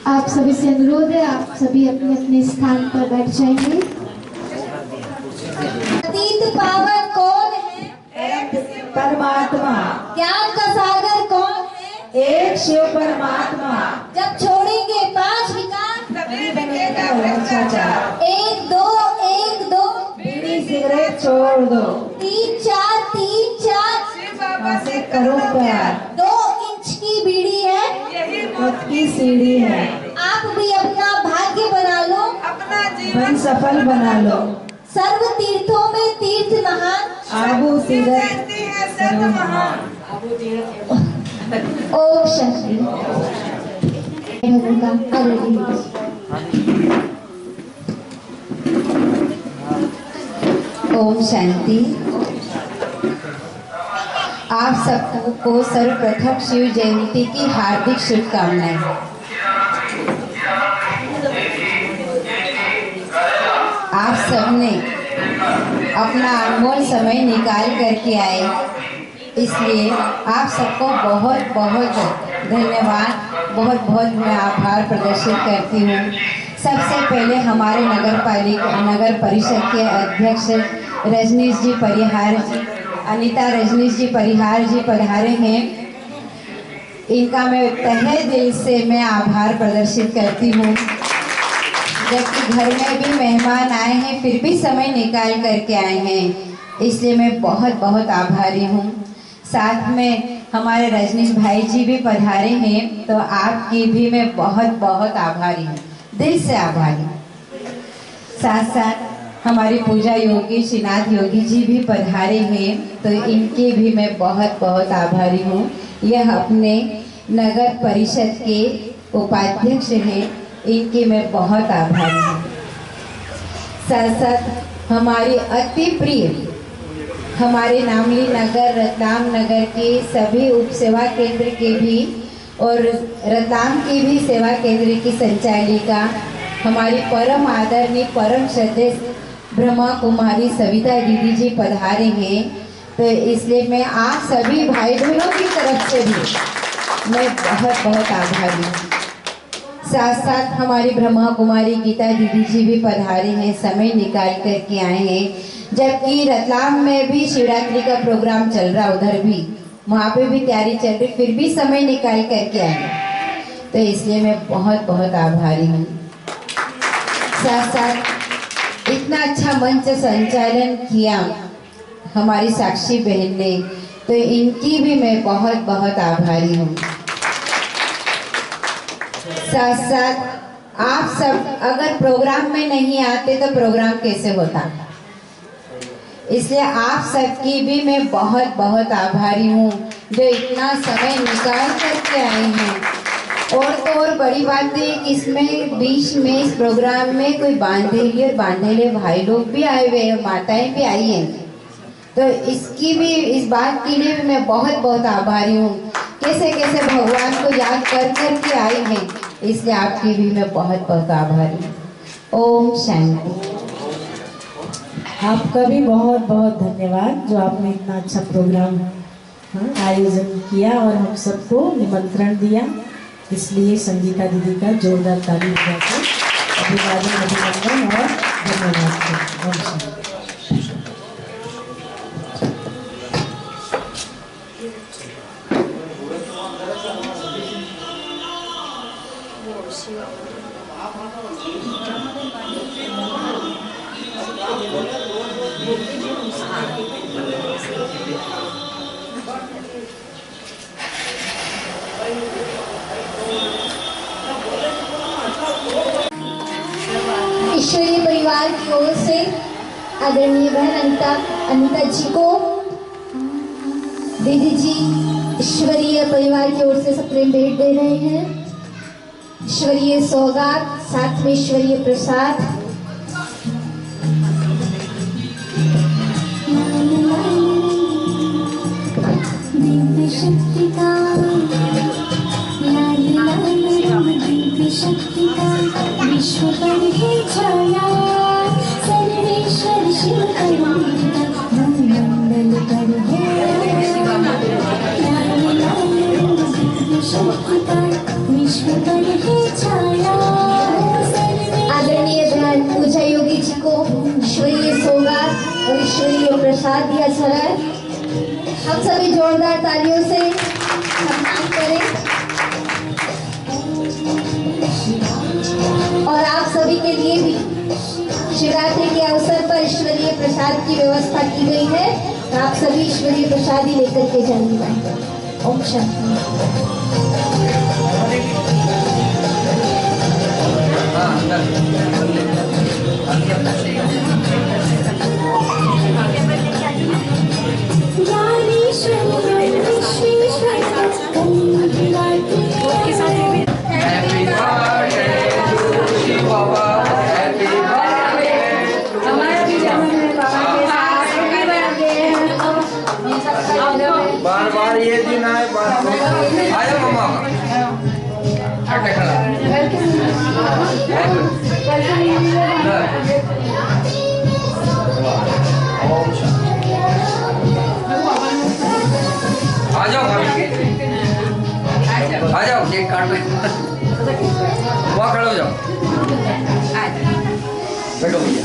आप सभी से अनुरोध है, आप सभी अपने अपने स्थान पर बैठ जाएंगे। अतीत पावन कौन है? परमात्मा। ज्ञान का सागर कौन है? एक शिव परमात्मा। जब छोड़ेंगे 5 विकार तभी बनेगा भ्रष्टाचार। 1 2 1 2 बीड़ी सिगरेट छोड़ दो। 3 4 3 4 से करो प्यार। 2 इंच की बीड़ी है, खुद की सीढ़ी है। आप भी अपना भाग्य बना लो, मन सफल बना लो। सर्व तीर्थों में तीर्थ महान, आबू तीर्थ सर्व महान। ओम शांति। ओम शांति। आप सबको सर्वप्रथम शिव जयंती की हार्दिक शुभकामनाएं। आप सबने अपना अनमोल समय निकाल करके आए, इसलिए आप सबको बहुत बहुत धन्यवाद, बहुत बहुत मैं आभार प्रदर्शित करती हूँ। सबसे पहले हमारे नगर परिषद के अध्यक्ष रजनीश जी परिहार जी, अनीता रजनीश जी परिहार जी पधारे हैं। इनका मैं तहे दिल से मैं आभार प्रदर्शित करती हूँ। जबकि घर में भी मेहमान आए हैं, फिर भी समय निकाल करके आए हैं, इसलिए मैं बहुत बहुत आभारी हूँ। साथ में हमारे रजनीश भाई जी भी पधारे हैं, तो आपकी भी मैं बहुत बहुत आभारी हूँ, दिल से आभारी हूँ। साथ साथ हमारी पूजा योगी श्रीनाथ योगी जी भी पधारे हैं, तो इनके भी मैं बहुत बहुत आभारी हूँ। यह अपने नगर परिषद के उपाध्यक्ष हैं, इनके मैं बहुत आभारी हूँ। साथ साथ हमारी अति प्रिय हमारे नामली नगर रतलाम नगर के सभी उप सेवा केंद्र के भी और रतलाम की भी सेवा केंद्र की संचालिका हमारी परम आदरणीय परम श्रद्धेय ब्रह्मा कुमारी सविता दीदी जी पधारे हैं, तो इसलिए मैं आप सभी भाई बहनों की तरफ से भी मैं बहुत बहुत आभारी हूँ। साथ साथ हमारी ब्रह्मा कुमारी गीता दीदी जी भी पधारे हैं, समय निकाल कर के आए हैं। जबकि रतलाम में भी शिवरात्रि का प्रोग्राम चल रहा, उधर भी वहाँ पे भी तैयारी चल रही, फिर भी समय निकाल कर के आए, तो इसलिए मैं बहुत बहुत आभारी हूँ। साथ साथ इतना अच्छा मंच संचालन किया हमारी साक्षी बहन ने, तो इनकी भी मैं बहुत बहुत आभारी हूँ। साथ साथ आप सब अगर प्रोग्राम में नहीं आते तो प्रोग्राम कैसे होता, इसलिए आप सबकी भी मैं बहुत बहुत आभारी हूँ जो इतना समय निकाल करके आए हैं। और तो और बड़ी बात है कि इसमें बीच में इस प्रोग्राम में कोई बांधेली और बांधेले भाई लोग भी आए हुए हैं, माताएं भी आई हैं, तो इसकी भी इस बात के लिए भी मैं बहुत बहुत आभारी हूँ। कैसे कैसे भगवान को याद कर करके आई हैं, इसलिए आपकी भी मैं बहुत बहुत आभारी हूँ। ओम शांति। आपका भी बहुत बहुत धन्यवाद जो आपने इतना अच्छा प्रोग्राम आयोजन किया और हम सबको निमंत्रण दिया, इसलिए संगीता दीदी का जोरदार ताली बजाकर अभिवादन अभिनंदन और धन्यवाद। ईश्वरीय परिवार की ओर से आदरणीय बहन अनिता जी को दीदी जी ईश्वरीय परिवार की ओर से सप्रेम भेंट दे रहे हैं। ईश्वरीय सौगात, साथ में ईश्वरीय प्रसाद। दिव्य शक्ति का लाल लाल रंग, दिव्य शक्ति का विश्व पर है छाया। सर्वेश्वर शिव मंगल कर है लाल लाल रंग, दिव्य शक्ति का विश्व पर है छाया। आदरणीय बहन पूजा योगी जी को ईश्वरीय सौगात और ईश्वरीय प्रसाद दिया जा रहा है। हम सभी जोरदार तालियों से सम्मान करें और आप सभी के लिए भी शिवरात्रि के अवसर पर ईश्वरीय प्रसाद की व्यवस्था की गई है। आप सभी ईश्वरीय प्रसाद ही लेकर के जाइए। ओम शांति। बार बार ये दिन आए, आया मामा आ जाओ, आ जाओ, केक काट ले, वहाँ खड़े हो जाओ, बैठो भैया।